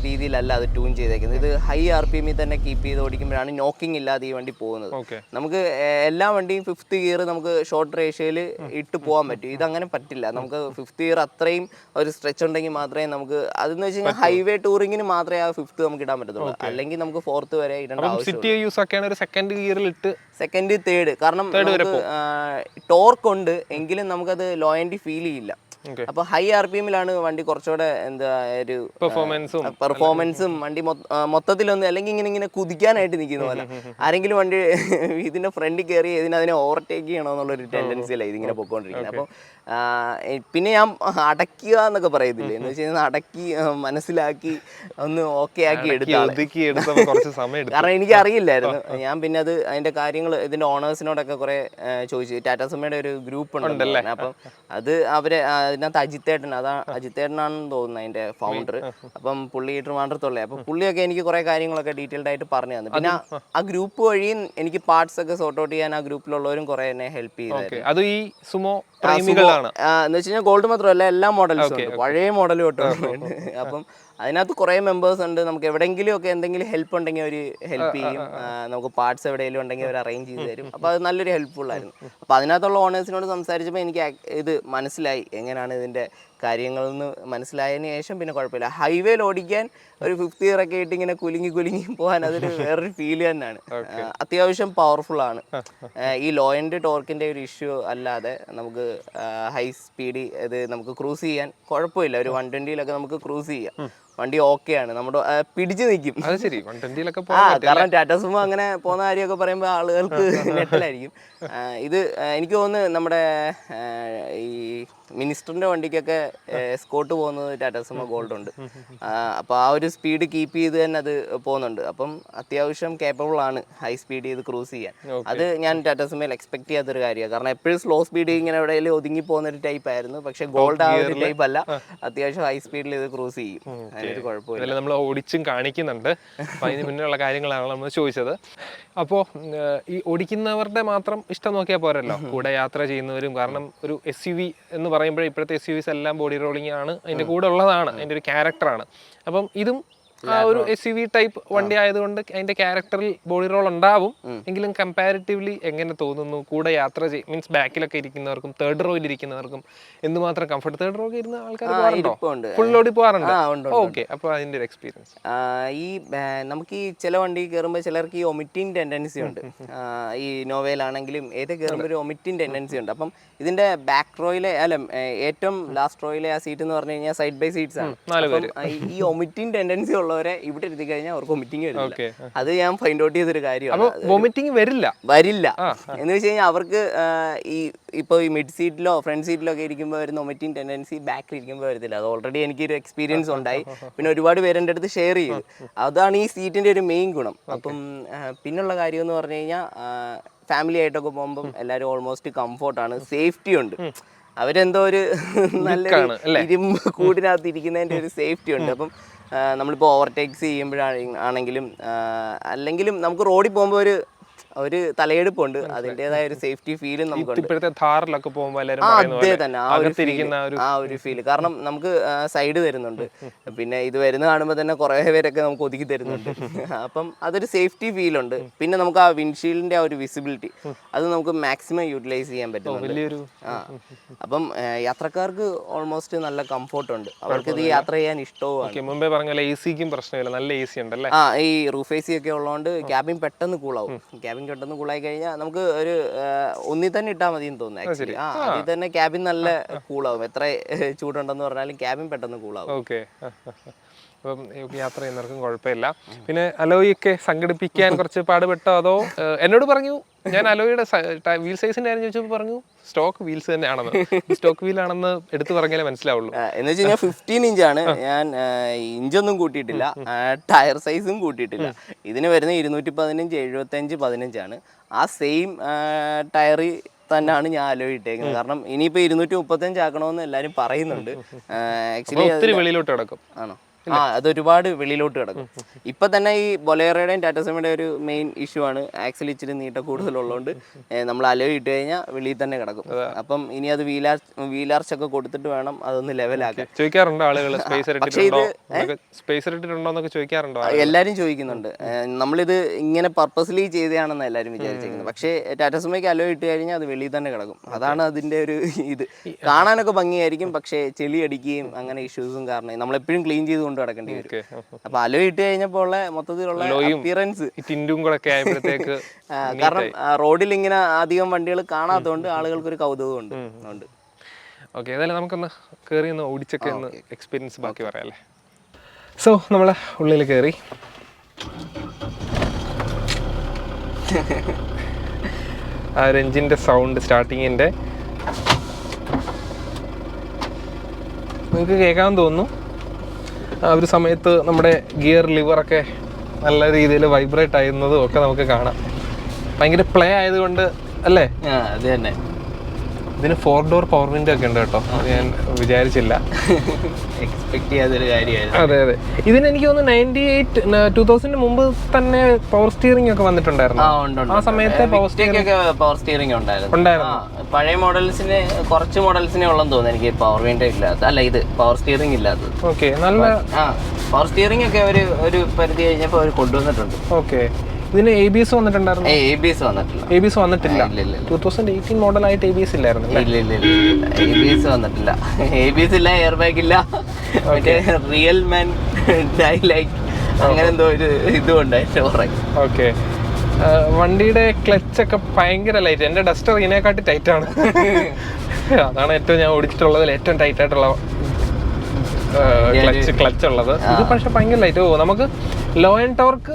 രീതിയിലല്ല അത് ട്യൂൺ ചെയ്തേക്കുന്നത്. ഇത് ഹൈ RPM തന്നെ കീപ്പ് ചെയ്ത് ഓടിക്കുമ്പോഴാണ് നോക്കിംഗ് ഇല്ലാതെ ഈ വണ്ടി പോകുന്നത്. നമുക്ക് എല്ലാ വണ്ടിയും 5th ഗിയർ നമുക്ക് ഷോർട്ട് റേഷ്യോയിൽ ഇട്ട് പോകാൻ പറ്റും. ഇതങ്ങനെ പറ്റില്ല. നമുക്ക് 5th ഗിയർ അത്രയും ഒരു സ്ട്രെച്ച് ഉണ്ടെങ്കിൽ മാത്രമേ നമുക്ക്, അതെന്ന് വെച്ച് കഴിഞ്ഞാൽ ഹൈവേ ടൂറിങ്ങിന് മാത്രമേ ആ 5th നമുക്ക് ഇടാൻ പറ്റത്തുള്ളൂ. അല്ലെങ്കിൽ നമുക്ക് 4th വരെ ഇടേണ്ട ആവശ്യമില്ല. Second third. കാരണം ടോർക്ക് ഉണ്ട് എങ്കിലും നമുക്കത് ലോ എൻഡ് ഫീൽ ചെയ്യില്ല. അപ്പൊ ഹൈ RPMലാണ് വണ്ടി കുറച്ചുകൂടെ എന്താ ഒരു പെർഫോമൻസും വണ്ടി മൊത്തത്തിലൊന്ന്, അല്ലെങ്കിൽ ഇങ്ങനെ കുതിക്കാനായിട്ട് നിൽക്കുന്ന പോലെ. ആരെങ്കിലും വണ്ടി ഇതിന്റെ ഫ്രണ്ടിൽ കയറി അതിനെ ഓവർടേക്ക് ചെയ്യണമെന്നുള്ളൊരു ടെൻഡൻസിയല്ല ഇതിങ്ങനെ പൊക്കോണ്ടിരിക്കുന്നത്. അപ്പം പിന്നെ ഞാൻ അടയ്ക്കുക എന്നൊക്കെ പറയത്തില്ലേ, എന്ന് വെച്ച് കഴിഞ്ഞാൽ അടക്കി മനസ്സിലാക്കി ഒന്ന് ഓക്കെ ആക്കി കാരണം എനിക്ക് അറിയില്ലായിരുന്നു. ഞാൻ പിന്നെ അത് അതിന്റെ കാര്യങ്ങൾ ഇതിന്റെ ഓണേഴ്സിനോടൊക്കെ കുറെ ചോദിച്ചു. ടാറ്റാ സുമോയുടെ ഒരു ഗ്രൂപ്പ് ഉണ്ടല്ലോ, അപ്പം അത് അവരെ അതിനകത്ത് അജിത്തേട്ടനാണെന്ന് തോന്നുന്നു അതിന്റെ ഫൗണ്ടർ. അപ്പം പുള്ളി ട്രിവാൻഡ്രത്തുള്ള, അപ്പൊ പുള്ളിയൊക്കെ എനിക്ക് കുറെ കാര്യങ്ങളൊക്കെ ഡീറ്റെയിൽഡ് ആയിട്ട് പറഞ്ഞു തന്നു. പിന്നെ ആ ഗ്രൂപ്പ് വഴി എനിക്ക് പാർട്സ് ഒക്കെ സോർട്ട് ഔട്ട് ചെയ്യാൻ ആ ഗ്രൂപ്പിലുള്ളവരും കുറെ എന്നെ ഹെൽപ്പ് ചെയ്തായിരുന്നു. എന്ന് വെച്ച് കഴിഞ്ഞാൽ ഗോൾഡ് മാത്രമല്ല എല്ലാ മോഡൽസും ഉണ്ട്, പഴയ മോഡലും തൊട്ടുണ്ട്. അപ്പം അതിനകത്ത് കുറേ മെമ്പേഴ്സ് ഉണ്ട്. നമുക്ക് എവിടെയെങ്കിലും ഒക്കെ എന്തെങ്കിലും ഹെൽപ്പ് ഉണ്ടെങ്കിൽ അവർ ഹെൽപ്പ് ചെയ്യും. നമുക്ക് പാർട്സ് എവിടെയെങ്കിലും ഉണ്ടെങ്കിൽ അവർ അറേഞ്ച് ചെയ്ത് തരും. അപ്പോൾ അത് നല്ലൊരു ഹെൽപ്ഫുൾ ആയിരുന്നു. അപ്പോൾ അതിനകത്തുള്ള ഓണേഴ്സിനോട് സംസാരിച്ചപ്പോൾ എനിക്ക് ഇത് മനസ്സിലായി എങ്ങനെയാണ് ഇതിൻ്റെ കാര്യങ്ങളെന്ന് മനസ്സിലായതിനു ശേഷം പിന്നെ കുഴപ്പമില്ല. ഹൈവേയിൽ ഓടിക്കാൻ ഒരു 5th ഗിയർ ഒക്കെ ഇട്ട് ഇങ്ങനെ കുലുങ്ങി പോകാൻ അതൊരു വേറൊരു ഫീൽ തന്നെയാണ്. അത്യാവശ്യം പവർഫുൾ ആണ്. ഈ ലോ എൻഡ് ടോർക്കിൻ്റെ ഒരു ഇഷ്യൂ അല്ലാതെ നമുക്ക് ഹൈ സ്പീഡ് ഇത് നമുക്ക് ക്രൂസ് ചെയ്യാൻ കുഴപ്പമില്ല. ഒരു 120 നമുക്ക് ക്രൂസ് ചെയ്യാം. വണ്ടി ഓക്കെയാണ്, നമ്മുടെ പിടിച്ചു നിൽക്കും. കാരണം ടാറ്റാ സുമോ അങ്ങനെ പോകുന്ന കാര്യമൊക്കെ പറയുമ്പോൾ ആളുകൾക്ക് നെറ്റലായിരിക്കും. ഇത് എനിക്ക് തോന്നുന്നു നമ്മുടെ ഈ മിനിസ്റ്ററിന്റെ വണ്ടിക്കൊക്കെ എസ്കോർട്ട് പോകുന്നത് ടാറ്റാ സുമോ ഗോൾഡ് ഉണ്ട്. അപ്പോൾ ആ ഒരു സ്പീഡ് കീപ്പ് ചെയ്ത് തന്നെ അത് പോകുന്നുണ്ട്. അപ്പം അത്യാവശ്യം കേപ്പബിൾ ആണ് ഹൈ സ്പീഡ് ചെയ്ത് ക്രൂസ് ചെയ്യാൻ. അത് ഞാൻ ടാറ്റാ സുമോയിൽ എക്സ്പെക്ട് ചെയ്യാത്തൊരു കാര്യമാണ്. കാരണം എപ്പോഴും സ്ലോ സ്പീഡ് ഇങ്ങനെ എവിടെയെങ്കിലും ഒതുങ്ങി പോകുന്ന ഒരു ടൈപ്പ് ആയിരുന്നു. പക്ഷെ ഗോൾഡ് ആ ഒരു ടൈപ്പ് അല്ല, അത്യാവശ്യം ഹൈ സ്പീഡിൽ ഇത് ക്രൂസ് ചെയ്യും. അതിനൊരു കുഴപ്പമില്ല. നമ്മൾ ഓടിച്ചും കാണിക്കുന്നുണ്ട്. അപ്പം അതിന് മുന്നിലുള്ള കാര്യങ്ങളാണ് നമ്മൾ ചോദിച്ചത്. അപ്പോൾ ഈ ഓടിക്കുന്നവരുടെ മാത്രം ഇഷ്ടം നോക്കിയാൽ പോരല്ലോ, കൂടെ യാത്ര ചെയ്യുന്നവരും. കാരണം ഒരു SUV എന്ന് പറയുമ്പോഴേ ഇപ്പോഴത്തെ SUVs എല്ലാം ബോഡി റോളിംഗ് ആണ്, അതിൻ്റെ കൂടെ ഉള്ളതാണ്, അതിൻ്റെ ഒരു ക്യാരക്ടറാണ്. അപ്പം ഇതും ആ ഒരു SUV ടൈപ്പ് വണ്ടി ആയതുകൊണ്ട് അതിന്റെ ക്യാരക്ടറിൽ ബോഡി റോൾ ഉണ്ടാവും. എങ്കിലും കമ്പാരിറ്റീവ്ലി എങ്ങനെ തോന്നുന്നു കൂടെ യാത്ര മീൻസ് ബാക്കിലൊക്കെ ഇരിക്കുന്നവർക്കും തേർഡ് റോയിൽ ഇരിക്കുന്നവർക്കും എന്തുമാത്രം കംഫർട്ട്? തേർഡ് റോ ഇരുന്ന ആൾക്കാർ പോകാറുണ്ടോ? ഫുൾ ലോഡിൽ പോകാറുണ്ട്. ഓക്കെ, അപ്പോൾ അതിന്റെ ഒരു എക്സ്പീരിയൻസ് ഈ നമുക്ക് ഈ ചില വണ്ടി കയറുമ്പോൾ ചിലർക്ക് ഈ ഒമിറ്റിംഗ് ടെൻഡൻസി ഉണ്ട്. ഈ നോവയിലാണെങ്കിലും ഏത് കയറുമ്പോൾ ഒരു ഒമിറ്റിംഗ് ടെൻഡൻസി ഉണ്ട്. അപ്പം ഇതിന്റെ ബാക്ക് റോയിലെ ഏറ്റവും ലാസ്റ്റ് റോയിലെ ആ സീറ്റ് എന്ന് പറഞ്ഞു കഴിഞ്ഞാൽ സൈഡ് ബൈ സീറ്റ്സ് ആണ്. ഈ ഒമിറ്റിംഗ് ടെൻഡൻസി ഉള്ളവരെ ഇവിടെ ഇരുത്തി കഴിഞ്ഞാൽ അവർക്ക് വൊമിറ്റിംഗ് വരില്ല. അത് ഞാൻ ഫൈൻഡ് ഔട്ട് ചെയ്തൊരു കാര്യമാണ്. വൊമിറ്റിംഗ് വരില്ല എന്ന് വെച്ച് കഴിഞ്ഞാൽ അവർക്ക് ഇപ്പോൾ ഈ മിഡ് സീറ്റിലോ ഫ്രണ്ട് സീറ്റിലോ ഒക്കെ ഇരിക്കുമ്പോൾ വരുന്ന വൊമിറ്റിംഗ് ടെൻഡൻസി ബാക്കിൽ ഇരിക്കുമ്പോൾ വരത്തില്ല. അത് ഓൾറെഡി എനിക്കൊരു എക്സ്പീരിയൻസ് ഉണ്ടായി. പിന്നെ ഒരുപാട് പേര് എൻ്റെ അടുത്ത് ഷെയർ ചെയ്തു. അതാണ് ഈ സീറ്റിന്റെ ഒരു മെയിൻ ഗുണം. അപ്പം പിന്നുള്ള കാര്യം എന്ന് പറഞ്ഞു കഴിഞ്ഞാൽ ഫാമിലി ആയിട്ടൊക്കെ പോകുമ്പം എല്ലാവരും ഓൾമോസ്റ്റ് കംഫോർട്ടാണ്, സേഫ്റ്റി ഉണ്ട്. അവരെന്തോ ഒരു നല്ലൊരു ഇരുമ്പ് കൂടിനകത്ത് ഇരിക്കുന്നതിൻ്റെ ഒരു സേഫ്റ്റി ഉണ്ട്. അപ്പം നമ്മളിപ്പോൾ ഓവർടേക്സ് ചെയ്യുമ്പോഴാണെങ്കിലും അല്ലെങ്കിലും നമുക്ക് റോഡിൽ പോകുമ്പോൾ ഒരു തലയെടുപ്പുണ്ട്. അതിൻ്റെതായ ഒരു സേഫ്റ്റി ഫീലും നമുക്ക് അതേ തന്നെ ആ ഒരു ഫീല്. കാരണം നമുക്ക് സൈഡ് തരുന്നുണ്ട്, പിന്നെ ഇത് വരുന്ന കാണുമ്പോൾ തന്നെ കുറേ പേരൊക്കെ നമുക്ക് ഒതുക്കി തരുന്നുണ്ട്. അപ്പം അതൊരു സേഫ്റ്റി ഫീലുണ്ട്. പിന്നെ നമുക്ക് ആ വിൻഷീൽഡിന്റെ ആ ഒരു വിസിബിലിറ്റി അത് നമുക്ക് മാക്സിമം യൂട്ടിലൈസ് ചെയ്യാൻ പറ്റുന്നുണ്ട്. അപ്പം യാത്രക്കാർക്ക് ഓൾമോസ്റ്റ് നല്ല കംഫോർട്ട് ഉണ്ട്. അവർക്ക് ഇത് യാത്ര ചെയ്യാൻ ഇഷ്ടവുമാണ്. മുമ്പേ പറഞ്ഞ എസിക്കും പ്രശ്നമില്ല, നല്ല AC ഉണ്ടല്ലേ. ഈ റൂഫ് AC ഒക്കെ ഉള്ളതുകൊണ്ട് ക്യാബിൻ പെട്ടെന്ന് കൂളാവും. ക്യാബിൻ പെട്ടെന്ന് കൂളായി കഴിഞ്ഞാൽ നമുക്ക് ഒരു ഒന്നിൽ തന്നെ ഇട്ടാൽ മതി എന്ന് തോന്നുന്നു. ആക്ച്വലി അതിൽ തന്നെ ക്യാബിൻ നല്ല കൂളാവും. എത്ര ചൂടുണ്ടെന്ന് പറഞ്ഞാലും ക്യാബിൻ പെട്ടെന്ന് കൂളാവും. ഓക്കെ, അപ്പം യാത്ര ചെയ്യുന്നവർക്കും കുഴപ്പമില്ല. പിന്നെ അലോയൊക്കെ സംഘടിപ്പിക്കാൻ കുറച്ച് പാടുപെട്ടോ? അതോ എന്നോട് പറഞ്ഞു, ഞാൻ അലോയുടെ വീൽ സൈസിന്റെ കാര്യം ചോദിച്ചപ്പോൾ പറഞ്ഞു സ്റ്റോക്ക് വീൽസ് തന്നെയാണെന്ന്. സ്റ്റോക്ക് വീൽ ആണെന്ന് എടുത്തു പറഞ്ഞാലേ മനസ്സിലാവുള്ളൂ. എന്ന് വെച്ച് കഴിഞ്ഞാൽ 15 ഇഞ്ചാണ്. ഞാൻ ഇഞ്ചൊന്നും കൂട്ടിയിട്ടില്ല, ടയർ സൈസും കൂട്ടിയിട്ടില്ല. ഇതിന് വരുന്ന 215, 75, 15 ആ സെയിം ടയർ തന്നെയാണ് ഞാൻ അലോയ് ഇട്ടേക്കുന്നത്. കാരണം ഇനിയിപ്പോൾ 235 ആക്കണമെന്ന് എല്ലാവരും പറയുന്നുണ്ട്. ആക്ച്വലി ഒത്തിരി വെളിയിലോട്ട് കിടക്കും. ആണോ? അതൊരുപാട് വെളിയിലോട്ട് കിടക്കും. ഇപ്പൊ തന്നെ ഈ ബൊലേറോയുടെയും ടാറ്റസുമോയുടെയും ഒരു മെയിൻ ഇഷ്യൂ ആണ് ആക്സിൽ ഇച്ചിരി നീട്ട കൂടുതലുള്ളതുകൊണ്ട് നമ്മൾ അലോയ് ഇട്ട് കഴിഞ്ഞാൽ വെളിയിൽ തന്നെ കിടക്കും. അപ്പം ഇനി അത് വീലാർച്ച് ഒക്കെ കൊടുത്തിട്ട് വേണം അതൊന്ന് ലെവലാക്കാൻ. ചോദിക്കാറുണ്ടോ ആളുകൾ സ്പേസ് ഇട്ടിട്ടുണ്ടോന്നൊക്കെ ചോദിക്കാറുണ്ടോ? എല്ലാരും ചോദിക്കുന്നുണ്ട്. നമ്മളിത് ഇങ്ങനെ പർപ്പസ്ലി ചെയ്തതാണെന്ന് എല്ലാരും വിചാരിച്ചിരിക്കുന്നത്. പക്ഷേ ടാറ്റസുമോയ്ക്ക് അലോയ് ഇട്ട് കഴിഞ്ഞാൽ അത് വെളിയിൽ തന്നെ കിടക്കും. അതാണ് അതിന്റെ ഒരു ഇത്. കാണാനൊക്കെ ഭംഗിയായിരിക്കും, പക്ഷേ ചെളി അടിക്കുകയും അങ്ങനെ ഇഷ്യൂസും കാരണം നമ്മളെപ്പോഴും ക്ലീൻ ചെയ്ത് കൊണ്ട് നടക്കേണ്ടി വരും. അപ്പൊ അലോയ് ഇട്ട് കഴിഞ്ഞപ്പോൾ ഉള്ള മൊത്തത്തിലുള്ള അപ്പിയറൻസ് കാരണം റോഡിൽ ഇങ്ങനെ അധികം വണ്ടികൾ കാണാത്തതുകൊണ്ട് ആളുകൾക്ക് ഒരു കൗതുകം ഉണ്ട്. ഓക്കെ, ഏതായാലും നമുക്കൊന്ന് കയറി ഒന്ന് ഓടിച്ചൊക്കെ ഒന്ന് എക്സ്പീരിയൻസ് ബാക്കി പറയാല്ലേ. സോ നമ്മളെ ഉള്ളിൽ കയറി ആ ഒരു എഞ്ചിന്റെ സൗണ്ട് സ്റ്റാർട്ടിങ്ങിന്റെ നിങ്ങൾക്ക് കേൾക്കാൻ തോന്നുന്നു. ആ ഒരു സമയത്ത് നമ്മുടെ ഗിയർ ലിവറൊക്കെ നല്ല രീതിയിൽ വൈബ്രേറ്റ് ആയിരുന്നതും ഒക്കെ നമുക്ക് കാണാം. ഭയങ്കര പ്ലേ ആയതുകൊണ്ട് അല്ലേ? അത് തന്നെ. ഇതിന് 4 ഡോർ പവർ വിൻഡോ ഒക്കെ ഉണ്ട് കേട്ടോ. ഞാൻ വിചാരിച്ചില്ല, എക്സ്പെക്ട് ചെയ്യാത്തൊരു കാര്യമായിരുന്നു. അതെ. ഇതിന് എനിക്ക് തോന്നുന്നു 2000 മുമ്പ് തന്നെ പവർ സ്റ്റിയറിംഗ് ഒക്കെ വന്നിട്ടുണ്ടായിരുന്നു. ആ സമയത്ത് പവർ സ്റ്റിയറിംഗ് ഉണ്ടായിരുന്നു. പഴയ മോഡൽസിന് കുറച്ച് മോഡൽസിനെ ഉള്ളെന്ന് തോന്നുന്നു എനിക്ക് പവർ വിൻഡോ ഇല്ലാത്ത. അല്ല, ഇത് പവർ സ്റ്റിയറിംഗ് ഇല്ലാത്തത്. ഓക്കെ, നല്ല പവർ സ്റ്റിയറിംഗ് ഒക്കെ ഒരു പരിധി കഴിഞ്ഞപ്പോൾ അവർ കൊണ്ടുവന്നിട്ടുണ്ട്. ഓക്കെ, ഇതിന് ABS വന്നിട്ടുണ്ടായിരുന്നു? ABS വന്നിട്ടില്ല. 2018 മോഡലായിട്ട് ABS ഇല്ലായിരുന്നു. ABS വന്നിട്ടില്ല. ABS ഇല്ല, എയർ ബാഗ് ഇല്ല, മറ്റേ റിയൽ മാൻ ഡൈലൈറ്റ് അങ്ങനെ എന്തോ ഒരു ഇതുണ്ട്. ഓക്കെ, വണ്ടിയുടെ ക്ലച്ച് ഒക്കെ ഭയങ്കര ലൈറ്റ്. എൻ്റെ ഡസ്റ്റർ ഇതിനെക്കാട്ടി ടൈറ്റ് ആണ്. അതാണ് ഏറ്റവും ഞാൻ ഓടിച്ചിട്ടുള്ളതിൽ ഏറ്റവും ടൈറ്റ് ആയിട്ടുള്ള ക്ലച്ച് ഉള്ളത്. ഇത് പക്ഷെ ഭയങ്കര ലൈറ്റ്. നമുക്ക് ലോ ആൻഡ് ടോർക്ക്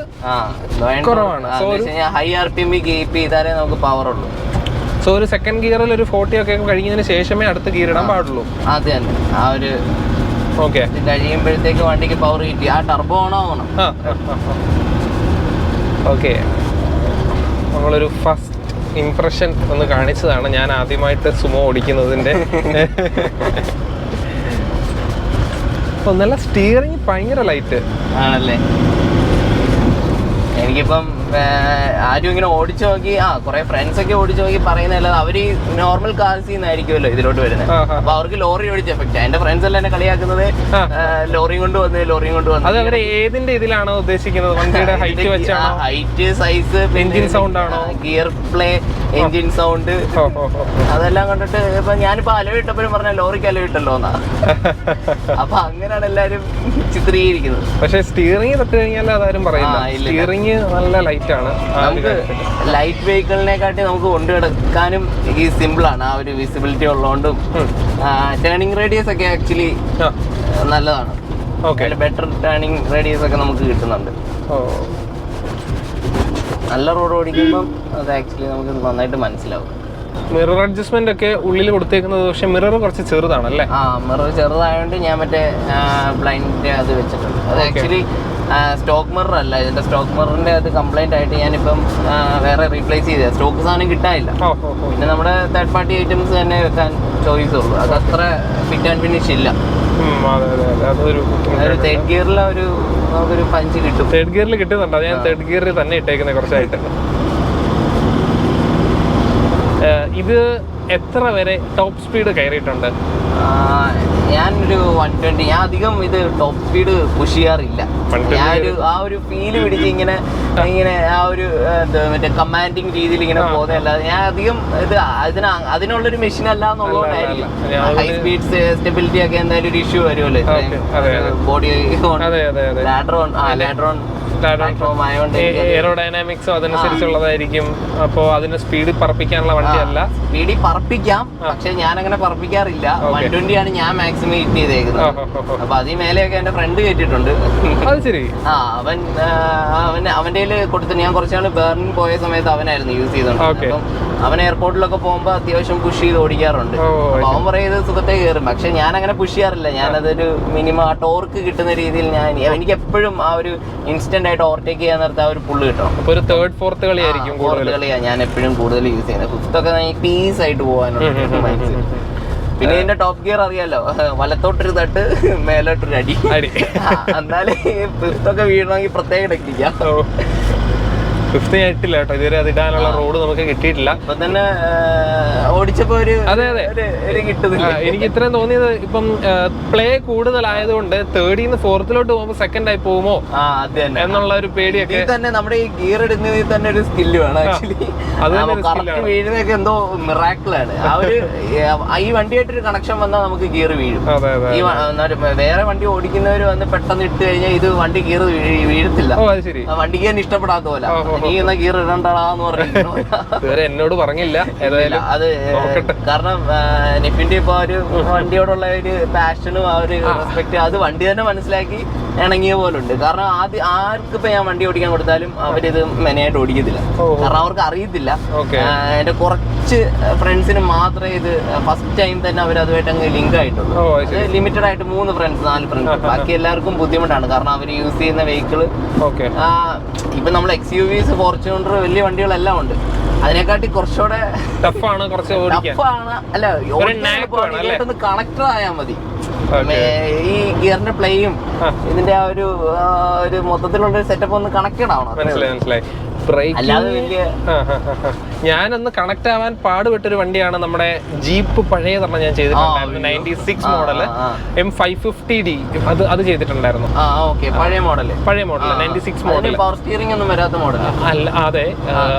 കുറവാണ്. ഹൈ RPM കീപ്പ് ചെയ്താലേ നമുക്ക് പവർ ഉള്ളൂ. സോ ഒരു സെക്കൻഡ് ഗിയറിൽ ഒരു 40 ഒക്കെ കഴിഞ്ഞതിന് ശേഷമേ അടുത്ത ഗിയർ ഇടാൻ പാടുള്ളൂ. അത് തന്നെ. ആ ഒരു ഓക്കെ കഴിയുമ്പോഴത്തേക്ക് വണ്ടിക്ക് പവർ കിട്ടി. ആ ടർബോ ഓൺ ആവണം. ഓക്കെ, നമ്മളൊരു ഫസ്റ്റ് ഇംപ്രഷൻ ഒന്ന് കാണിച്ചതാണ്. ഞാൻ ആദ്യമായിട്ട് സുമോ ഓടിക്കുന്നതിൻ്റെ. ഒന്നല്ല, സ്റ്റിയറിംഗ് ഭയങ്കര ലൈറ്റ് ആണല്ലേ. എനിക്കിപ്പം ആരും ഇങ്ങനെ ഓടിച്ചു നോക്കി കുറെ ഫ്രണ്ട്സ് ഒക്കെ ഓടിച്ചു നോക്കി പറയുന്നതല്ലാതെ അവര് നോർമൽ കാർസിൽ നിന്നായിരിക്കുമല്ലോ ഇതിലോട്ട് വരുന്നത്. അപ്പൊ അവർക്ക് ലോറി ഓടിച്ച എഫക്റ്റ്. എന്റെ ഫ്രണ്ട്സ് എല്ലാം എന്നെ കളിയാക്കുന്നത് ലോറിയും കൊണ്ട് വന്ന് അത് അവര് ഏതിന്റെ ഇതിലാണോ ഉദ്ദേശിക്കുന്നത്? വണ്ടിയുടെ ഹൈറ്റ് വെച്ചാണോ? ഹൈറ്റ്, സൈസ്, എഞ്ചിൻ സൗണ്ട് ആണോ? ഗിയർ പ്ലേ, എഞ്ചിൻ സൗണ്ട്, അതെല്ലാം കണ്ടിട്ട് ഇപ്പൊ ഞാനിപ്പോ അലവിട്ടപ്പോഴും പറഞ്ഞ ലോറിക്ക് അലവിട്ടല്ലോ എന്നാ. അപ്പൊ അങ്ങനെയാണ് എല്ലാരും ചിത്രീകരിക്കുന്നത്. പക്ഷെ സ്റ്റിയറിംഗ് തൊട്ട് കഴിഞ്ഞാൽ അതാരും പറയില്ല. സ്റ്റിയറിംഗ് നല്ല ലൈറ്റ് ആണ്. നമുക്ക് ലൈറ്റ് വെഹിക്കിളിനെക്കാട്ടി നമുക്ക് കൊണ്ടുകിടക്കാനും ഈ സിമ്പിൾ ആണ്. ആ ഒരു വിസിബിലിറ്റി ഉള്ളതുകൊണ്ടും ടേണിംഗ് റേഡിയസ് ഒക്കെ ആക്ച്വലി നല്ലതാണ്. ബെറ്റർ ടേണിംഗ് റേഡിയസ് ഒക്കെ നമുക്ക് കിട്ടുന്നുണ്ട്. നല്ല റോഡ് ഓടിക്കുമ്പോൾ അത് ആക്ച്വലി നമുക്ക് നന്നായിട്ട് മനസ്സിലാവും. മിറർ അഡ്ജസ്റ്റ്മെന്റ് ഒക്കെ ഉള്ളിൽ കൊടുത്തേക്കുന്നത്, പക്ഷെ മിറർ കുറച്ച് ചെറുതാണല്ലേ? മിറർ ചെറുതായതുകൊണ്ട് ഞാൻ മറ്റേ ബ്ലൈൻഡിന്റെ അത് വെച്ചിട്ടുണ്ട്. അത് ആക്ച്വലി സ്റ്റോക്ക് മിറർ അല്ല. ഇതിന്റെ സ്റ്റോക്ക് മിററിന്റെ അത് കംപ്ലൈന്റ് ആയിട്ട് ഞാനിപ്പം വേറെ റീപ്ലേസ് ചെയ്ത. സ്റ്റോക്ക് സാധനം കിട്ടാനില്ല. പിന്നെ നമ്മുടെ തേർഡ് പാർട്ടി ഐറ്റംസ് തന്നെ വെക്കാൻ ചോയ്സ് ഉള്ളൂ. അത് അത്ര ഫിറ്റ് ആൻഡ് ഫിനിഷ് ഇല്ല. തേർഡ് ഗിയറിൽ നമുക്കൊരു പഞ്ച് കിട്ടും. തേർഡ് ഗിയറിൽ കിട്ടുന്നുണ്ട്. അത് ഞാൻ തേർഡ് ഗിയറിൽ തന്നെ ഇട്ടേക്കുന്നത് കുറച്ചായിട്ട്. ഇത് എത്ര വരെ ടോപ്പ് സ്പീഡ് കയറിയിട്ടുണ്ട്? ഞാനൊരു 120. ഞാൻ അധികം ഇത് ടോപ്പ് സ്പീഡ് പുഷ് ചെയ്യാറില്ല. ആ ഒരു ഫീല് പിടിച്ച് ഇങ്ങനെ ആ ഒരു മറ്റേ കമാൻഡിങ് രീതിയിൽ ഇങ്ങനെ പോകുന്നതല്ലാതെ ഞാൻ അധികം ഇത് അതിനുള്ളൊരു മെഷീൻ അല്ല എന്നുള്ളതുകൊണ്ടായിരിക്കും. ഹൈ സ്പീഡ് സ്റ്റെബിലിറ്റി ഒക്കെ എന്തായാലും ഒരു ഇഷ്യൂ വരുമല്ലോ. ബോഡി ലാഡ്രോൺ എയറോഡൈനാമിക്സും അതനുസരിച്ചുള്ളതായിരിക്കും. അപ്പോ അതിന് സ്പീഡ് പറപ്പിക്കാനുള്ള വണ്ടിയല്ല. സ്പീഡിൽ പറപ്പിക്കാം, പക്ഷെ ഞാൻ അങ്ങനെ പറപ്പിക്കാറില്ല. 120 ആണ് ഞാൻ മാക്സിമം ഹിറ്റ് ചെയ്തേക്കുന്നത്. അപ്പൊ അതിൽ മേലെയൊക്കെ എന്റെ ഫ്രണ്ട് കയറ്റിയിട്ടുണ്ട്. അത് ശരി. അവന്റെ കൊടുത്ത് ഞാൻ കുറച്ചാൾ ബേർണിൽ പോയ സമയത്ത് അവനായിരുന്നു യൂസ് ചെയ്തോണ്ട്. അപ്പം അവൻ എയർപോർട്ടിലൊക്കെ പോകുമ്പോ അത്യാവശ്യം പുഷ് ചെയ്ത് ഓടിക്കാറുണ്ട്. അപ്പൊ അവൻ പറയുന്നത് സുഖത്തെ കയറും. പക്ഷെ ഞാൻ അങ്ങനെ പുഷ് ചെയ്യാറില്ല. ഞാനതൊരു മിനിമം ആ ടോർക്ക് കിട്ടുന്ന രീതിയിൽ എനിക്ക് എപ്പോഴും ആ ഒരു ഇൻസ്റ്റന്റ് ആയിട്ട് ഓവർടേക്ക് ചെയ്യാൻ നേരത്തെ ആ ഒരു പുള്ള് കിട്ടും. ഒരു തേർഡ് ഫോർത്ത് കളിയായിരിക്കും. ഫോർത്ത് കളിയാണ് ഞാൻ എപ്പോഴും കൂടുതൽ യൂസ് ചെയ്യുന്നത്. ഫിഫ്ത്ത് ഒക്കെ പീസ് ആയിട്ട് പോകാനുള്ള മൈൻഡ്. പിന്നെ ഇതിന്റെ ടോപ്പ് ഗിയർ അറിയാലോ, വലത്തോട്ടൊരു തട്ട് മേലോട്ടൊരു അടി. എന്നാലേ ഫിഫ്ത്ത് ഒക്കെ വീഴണമെങ്കിൽ പ്രത്യേക ടെക്നിക്കാ. ഫിഫ്ത്ത് ആയിട്ടില്ല കേട്ടോ ഇതുവരെ. അത് ഇടാനുള്ള റോഡ് നമുക്ക് കിട്ടിയിട്ടില്ല. ഇപ്പൊ തന്നെ ഓടിച്ചപ്പോ കിട്ടുന്നില്ല. എനിക്ക് ഇത്രയും തോന്നിയത് ഇപ്പം പ്ലേ കൂടുതലായതുകൊണ്ട് തേർഡിന്ന് ഫോർത്തിലോട്ട് പോകുമ്പോ സെക്കൻഡ് ആയി പോകുമോ എന്നുള്ള ഒരു പേടിയൊക്കെ തന്നെ. നമ്മുടെ ഈ ഗിയർ ഇടുന്നതിൽ തന്നെ ഒരു സ്കില്ല് വേണം ആക്ച്വലി. കറക്റ്റ് വീഴുന്നതൊക്കെ എന്തോ മിറാക്കിളാണ്. ഈ വണ്ടിയായിട്ടൊരു കണക്ഷൻ വന്നാൽ നമുക്ക് ഗിയർ വീഴും. ഈ വേറെ വണ്ടി ഓടിക്കുന്നവർ വന്ന് പെട്ടെന്ന് ഇട്ട് കഴിഞ്ഞാൽ ഇത് വണ്ടി ഗിയർ വീഴത്തില്ല. വണ്ടിക്ക് തന്നെ ഇഷ്ടപ്പെടാത്ത പോലെ ഗിയർ ഇടണ്ടാന്ന് പറഞ്ഞു. എന്നോട് പറഞ്ഞില്ല. അത് കാരണം നിഫിന്റെ ഇപ്പൊ ഒരു വണ്ടിയോടുള്ള ഒരു പാഷനും ആ ഒരു റെസ്പെക്ട് അത് വണ്ടി തന്നെ മനസ്സിലാക്കി ഇണങ്ങിയ പോലെ ഉണ്ട്. കാരണം ആർക്കിപ്പോ ഞാൻ വണ്ടി ഓടിക്കാൻ കൊടുത്താലും അവരിത് മെനയായിട്ട് ഓടിക്കത്തില്ല. കാരണം അവർക്ക് അറിയത്തില്ല. എന്റെ കുറച്ച് ഫ്രണ്ട്സിന് മാത്രമേ ഇത് ഫസ്റ്റ് ടൈം തന്നെ അവർ അതുമായിട്ട് അങ്ങ് ലിങ്ക് ആയിട്ടുള്ളൂ. ലിമിറ്റഡ് ആയിട്ട് 3 ഫ്രണ്ട്സ് 4 ഫ്രണ്ട്സ്. ബാക്കി എല്ലാവർക്കും ബുദ്ധിമുട്ടാണ്. കാരണം അവർ യൂസ് ചെയ്യുന്ന വെഹിക്കിള് ഇപ്പൊ നമ്മൾ XUVs, ഫോർച്യൂണർ, വലിയ വണ്ടികളെല്ലാം ഉണ്ട്. അതിനെക്കാട്ടി കുറച്ചുകൂടെ ടഫാണ്. അല്ല, കണക്ടർ ആയാൽ മതി. ഈ ഗിയറിന്റെ പ്ലേയും ഇതിന്റെ ആ ഒരു മൊത്തത്തിലുള്ള സെറ്റപ്പ് ഒന്ന് കണക്റ്റഡ് ആവണം. മനസ്സിലായി. ഞാനൊന്ന് കണക്ട് ആവാൻ പാടുപെട്ടൊരു വണ്ടിയാണ് നമ്മുടെ ജീപ്പ് പഴയതെണ്ണം ഞാൻ ചെയ്തിട്ടുണ്ടായിരുന്നു. 96 മോഡല് M550D. അത് ചെയ്തിട്ടുണ്ടായിരുന്നു. പഴയ മോഡല് 96 മോഡൽ. പവർ സ്റ്റിയറിംഗ് ഒന്നും വരാത്ത മോഡൽ അല്ല. അതെ,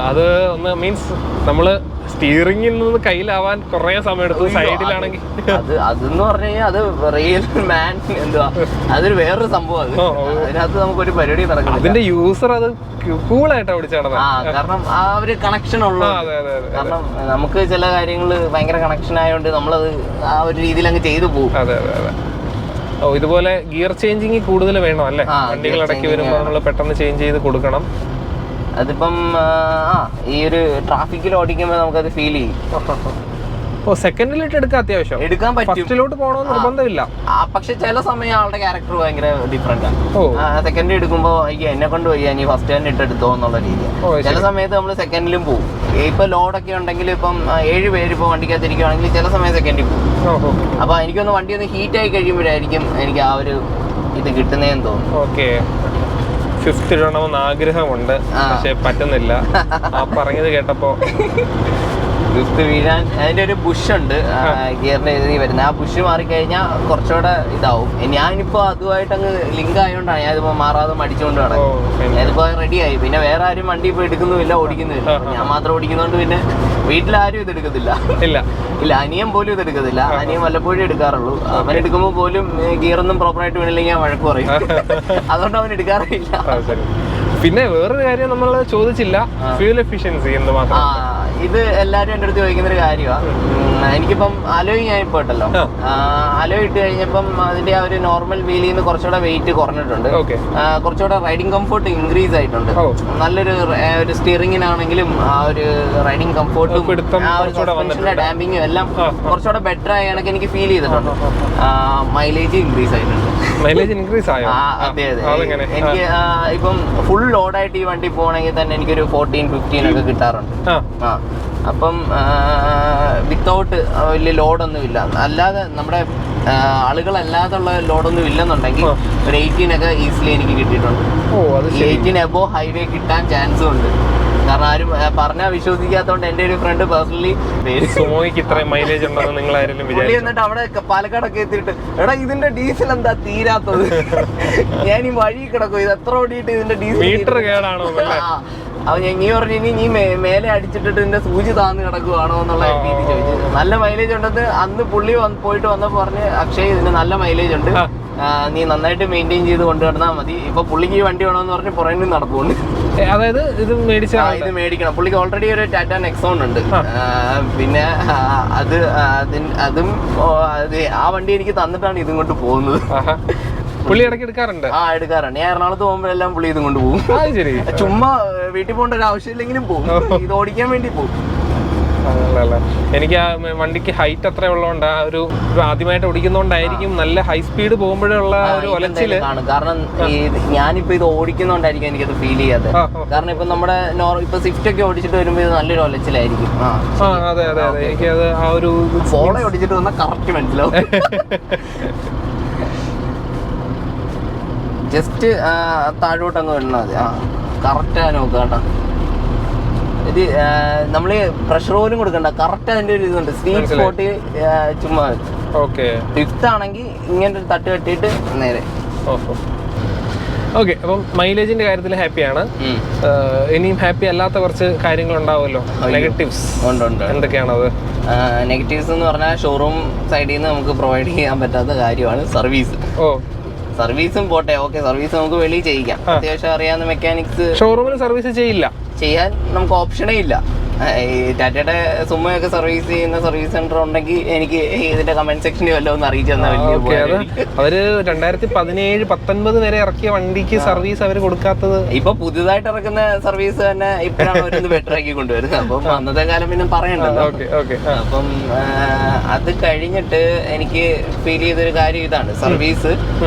അത് ഒന്ന് മീൻസ് നമ്മള് സ്റ്റിയറിംഗിൽ നിന്ന് കയ്യിലാവാൻ കുറെ സമയം എടുത്തു. സൈഡിലാണെങ്കിൽ അതെന്ന് പറഞ്ഞു കഴിഞ്ഞാൽ അത് റിയൽ മാൻ എന്തുവാ, അതൊരു വേറൊരു സംഭവം. അതിനകത്ത് നമുക്കൊരു പരിപാടി നടക്കും. അതിന്റെ യൂസർ അത് കൂളായിട്ട് ഓടിച്ചാണ്. കാരണം ആ ഒരു കണക്ഷൻ ഉള്ളു. കാരണം നമുക്ക് ചില കാര്യങ്ങള് ഭയങ്കര കണക്ഷൻ ആയതുകൊണ്ട് നമ്മളത് ആ ഒരു രീതിയിൽ അങ്ങ് ചെയ്തു പോകും. ഇതുപോലെ ഗിയർ ചേഞ്ചിങ് കൂടുതൽ വേണം അല്ലേ? വണ്ടികൾ ഇടയ്ക്ക് വരുമ്പോൾ നമ്മൾ പെട്ടെന്ന് ചേഞ്ച് ചെയ്ത് കൊടുക്കണം. അതിപ്പം ഈ ഒരു ട്രാഫിക്കിൽ ഓടിക്കുമ്പോൾ നമുക്കത് ഫീൽ ചെയ്യും. സെക്കൻഡിലിട്ട് എടുക്കാൻ അത്യാവശ്യം എടുക്കാൻ പറ്റും. ഫസ്റ്റിലോട്ട് പോകണമെന്ന് നിർബന്ധമില്ല. പക്ഷെ ചില സമയം ആളുടെ ക്യാരക്ടർ ഭയങ്കര ഡിഫറെന്റ് ആണ്. സെക്കൻഡ് എടുക്കുമ്പോ എന്നെ കൊണ്ട് വയ്യ, നീ ഫസ്റ്റ് തന്നെ ഇട്ടെടുത്തോ എന്നുള്ള രീതിയാണ്. ചില സമയത്ത് നമ്മൾ സെക്കൻഡിലും പോകും. ഇപ്പൊ ലോഡൊക്കെ ഉണ്ടെങ്കിൽ ഇപ്പം 7 പേര് ഇപ്പൊ വണ്ടിക്കകത്തിരിക്കുകയാണെങ്കിൽ ചില സമയം സെക്കൻഡിൽ പോകും. അപ്പൊ എനിക്കൊന്ന് വണ്ടി ഒന്ന് ഹീറ്റ് ആയി കഴിയുമ്പോഴായിരിക്കും എനിക്ക് ആ ഒരു ഇത് കിട്ടുന്നതെന്ന് തോന്നുന്നു. ഫിഫ്ത്ത് ഇടണമെന്ന് ആഗ്രഹമുണ്ട്, പക്ഷെ പറ്റുന്നില്ല. ആ പറഞ്ഞത് കേട്ടപ്പോ ഫിഫ്ത്ത് വീഴാൻ അതിന്റെ ഒരു ബുഷ് ഉണ്ട് ഗിയറിന്റെ ഇതിൽ വരുന്നത്. ആ ബുഷ് മാറിക്കഴിഞ്ഞാൽ കുറച്ചുകൂടെ ഇതാവും. ഞാനിപ്പോ അതുമായിട്ട് അങ്ങ് ലിങ്ക് ആയതുകൊണ്ടാണ് ഞാനിപ്പോ മാറാതെ മടിച്ചുകൊണ്ട് കിടക്കും. ഞാനിപ്പോ റെഡിയായി. പിന്നെ വേറെ ആരും വണ്ടി ഇപ്പൊ എടുക്കുന്നുമില്ല, ഓടിക്കുന്നുമില്ല. ഞാൻ മാത്രം ഓടിക്കുന്നതുകൊണ്ട് പിന്നെ വീട്ടിലാരും ഇത് എടുക്കത്തില്ല. ഇല്ല, അനിയൻ പോലും ഇത് എടുക്കത്തില്ല. അനിയൻ വല്ലപ്പോഴും എടുക്കാറുള്ളൂ. അവൻ എടുക്കുമ്പോൾ പോലും ഗിയറൊന്നും പ്രോപ്പറായിട്ട് വീണില്ലെങ്കിൽ ഞാൻ വഴക്ക് പറയും. അതുകൊണ്ട് അവൻ എടുക്കാറില്ല. പിന്നെ വേറൊരു കാര്യം നമ്മൾ ചോദിച്ചില്ല, ഫ്യൂൽ എഫിഷ്യൻസി എന്ത് മാത്രം. ഇത് എല്ലാരും എൻ്റെ അടുത്ത് ചോദിക്കുന്ന ഒരു കാര്യമാണ്. എനിക്കിപ്പം അലോയ് ഞാൻ ഇപ്പോൾ ഇട്ടല്ലോ, അലോയ് ഇട്ട് കഴിഞ്ഞപ്പം അതിന്റെ ആ ഒരു നോർമൽ വീലിൽ നിന്ന് കുറച്ചുകൂടെ വെയിറ്റ് കുറഞ്ഞിട്ടുണ്ട്. കുറച്ചുകൂടെ റൈഡിങ് കംഫോർട്ട് ഇൻക്രീസ് ആയിട്ടുണ്ട്. നല്ലൊരു സ്റ്റിയറിംഗിനാണെങ്കിലും ആ ഒരു റൈഡിങ് കംഫോർട്ടും ഡാമ്പിങ്ങും എല്ലാം കുറച്ചുകൂടെ ബെറ്റർ ആയ കണക്ക് എനിക്ക് ഫീൽ ചെയ്തിട്ടുണ്ട്. മൈലേജ് ഇൻക്രീസ് ആയിട്ടുണ്ട്. മൈലേജ് ഇൻക്രീസ് ആയോ? അതെ അതെ. എനിക്ക് ഇപ്പം ഫുൾ ലോഡായിട്ട് ഈ വണ്ടി പോകണമെങ്കിൽ തന്നെ എനിക്കൊരു 14-15 ഒക്കെ കിട്ടാറുണ്ട്. അപ്പം വിത്തൗട്ട് വലിയ ലോഡൊന്നും ഇല്ല. അല്ലാതെ നമ്മുടെ ആളുകളല്ലാതുള്ള ലോഡൊന്നും ഇല്ലെന്നുണ്ടെങ്കിൽ ഒരു 18 ഒക്കെ ഈസിലി എനിക്ക് കിട്ടിയിട്ടുണ്ട്. 18 അബോ ഹൈവേ കിട്ടാൻ ചാൻസും ഉണ്ട്. കാരണം ആരും പറഞ്ഞാൽ വിശ്വസിക്കാത്തതുകൊണ്ട് എൻ്റെ ഒരു ഫ്രണ്ട് പേഴ്സണലി മൈലേജ് ഉണ്ടെന്ന് നിങ്ങൾ എന്നിട്ട് അവിടെ പാലക്കാടൊക്കെ എത്തിയിട്ട്, എടാ ഇതിന്റെ ഡീസൽ എന്താ തീരാത്തത്, ഞാൻ ഈ വഴി കിടക്കും, ഇത് എത്ര ഓടിയിട്ട് ഇതിന്റെ ഡീസൽ കേടാണോ? അപ്പൊ നീ പറഞ്ഞു നീ മേലെ അടിച്ചിട്ടിട്ട് ഇതിന്റെ സൂചി താന്ന് കിടക്കുവാണോ എന്നുള്ള രീതി ചോദിച്ചു. നല്ല മൈലേജ് ഉണ്ടെന്ന് അന്ന് പുള്ളി പോയിട്ട് വന്നപ്പോ പറഞ്ഞ്, അക്ഷയ് ഇതിന് നല്ല മൈലേജ് ഉണ്ട്, നീ നന്നായിട്ട് മെയിൻറ്റെയിൻ ചെയ്ത് കൊണ്ടുവന്നാൽ മതി. ഇപ്പൊ പുള്ളിക്ക് ഈ വണ്ടി വേണമെന്ന് പറഞ്ഞ് പുറകിൽ നടക്കുന്നുണ്ട്. അതായത് ഇത് മേടിക്കണം. പുള്ളിക്ക് ഓൾറെഡി ഒരു ടാറ്റ നെക്സോൺ ഉണ്ട്. പിന്നെ അതും ആ വണ്ടി എനിക്ക് തന്നിട്ടാണ് ഇതും കൊണ്ട് പോകുന്നത്. പുള്ളി ഇടയ്ക്ക് എടുക്കാറുണ്ട്. എടുക്കാറുണ്ട്. ഞാൻ എറണാകുളത്ത് പോകുമ്പോഴെല്ലാം പുള്ളി ഇതും കൊണ്ട് പോകും. ചുമ്മാ വീട്ടിൽ പോകേണ്ട ഒരു ആവശ്യമില്ലെങ്കിലും പോകും. ഇത് ഓടിക്കാൻ വേണ്ടി പോകും. എനിക്ക് ആ വണ്ടിക്ക് ഹൈറ്റ് അത്ര ഉള്ളതുകൊണ്ട് ആ ഒരു ആദ്യമായിട്ട് ഓടിക്കുന്നോണ്ടായിരിക്കും നല്ല ഹൈ സ്പീഡ് പോകുമ്പോഴുള്ള ഒരു ഒലച്ചില്. കാരണം ഞാനിപ്പോ ഇത് ഓടിക്കുന്നോണ്ടായിരിക്കും എനിക്കത് ഫീൽ ചെയ്യാതെ. കാരണം ഇപ്പൊ നമ്മുടെ ഇപ്പൊ സ്വിഫ്റ്റ് ഒക്കെ ഓടിച്ചിട്ട് വരുമ്പോ ഇത് നല്ലൊരു ഒലച്ചിലായിരിക്കും. അതെ അതെ അതെ. എനിക്കത് ആ ഒരു ഫോളോ ഓടിച്ചിട്ട് വന്നാൽ കറക്റ്റ് മനസ്സിലാവും. ജസ്റ്റ് താഴോട്ടങ്ങ് വിടണം. മതി. കറക്റ്റാ നോക്കുക കേട്ടോ. ഇത് നമ്മൾ പ്രഷർ പോലും കൊടുക്കണ്ട, കറക്റ്റ് അതിന്റെ ഒരു ഇതുണ്ട്. സ്വീറ്റ് സ്പോട്ട് ചുമ്മാ. ഫിഫ്ത്ത് ആണെങ്കിൽ ഇങ്ങനെ ഒരു തട്ട് കെട്ടിയിട്ട് നേരെ. ഓക്കെ, അപ്പം മൈലേജിന്റെ കാര്യത്തിൽ ഹാപ്പിയാണ്. ഇനിയും ഹാപ്പി അല്ലാത്ത കുറച്ച് കാര്യങ്ങൾ ഉണ്ടാവുമല്ലോ, നെഗറ്റീവ്സ് എന്തൊക്കെയാണത്? നെഗറ്റീവ്സ് എന്ന് പറഞ്ഞാൽ ഷോറൂം സൈഡിൽ നിന്ന് നമുക്ക് പ്രൊവൈഡ് ചെയ്യാൻ പറ്റാത്ത കാര്യമാണ് സർവീസ്. സർവീസും പോട്ടെ, ഓക്കെ, സർവീസ് നമുക്ക് വെളിയിൽ ചെയ്യിക്കാം. അത്യാവശ്യം അറിയാവുന്ന മെക്കാനിക്സ് ഷോറൂമിൽ സർവീസ് ചെയ്യാൻ നമുക്ക് ഓപ്ഷനേ ഇല്ല. ഈ ടാറ്റയുടെ സുമയൊക്കെ സർവീസ് ചെയ്യുന്ന സർവീസ് സെന്റർ ഉണ്ടെങ്കിൽ എനിക്ക് ഇതിന്റെ കമന്റ് സെക്ഷനിൽ വല്ലതും ഒന്ന് അറിയിച്ചു തന്നാൽ വലിയ. അവര് 2017-19 വരെ ഇറക്കിയ വണ്ടിക്ക് സർവീസ് അവർ കൊടുക്കാത്തത് ഇപ്പൊ പുതുതായിട്ട് ഇറക്കുന്ന സർവീസ് തന്നെ ഇപ്പോഴാണ് അവരൊന്ന് ബെറ്റർ ആക്കി കൊണ്ടുവരുന്നത്. അപ്പം അന്നത്തെ കാലം പിന്നെ പറയണ്ടല്ലോ. അപ്പം അത് കഴിഞ്ഞിട്ട് എനിക്ക് ഫീൽ ചെയ്തൊരു കാര്യം ഇതാണ്, സർവീസ്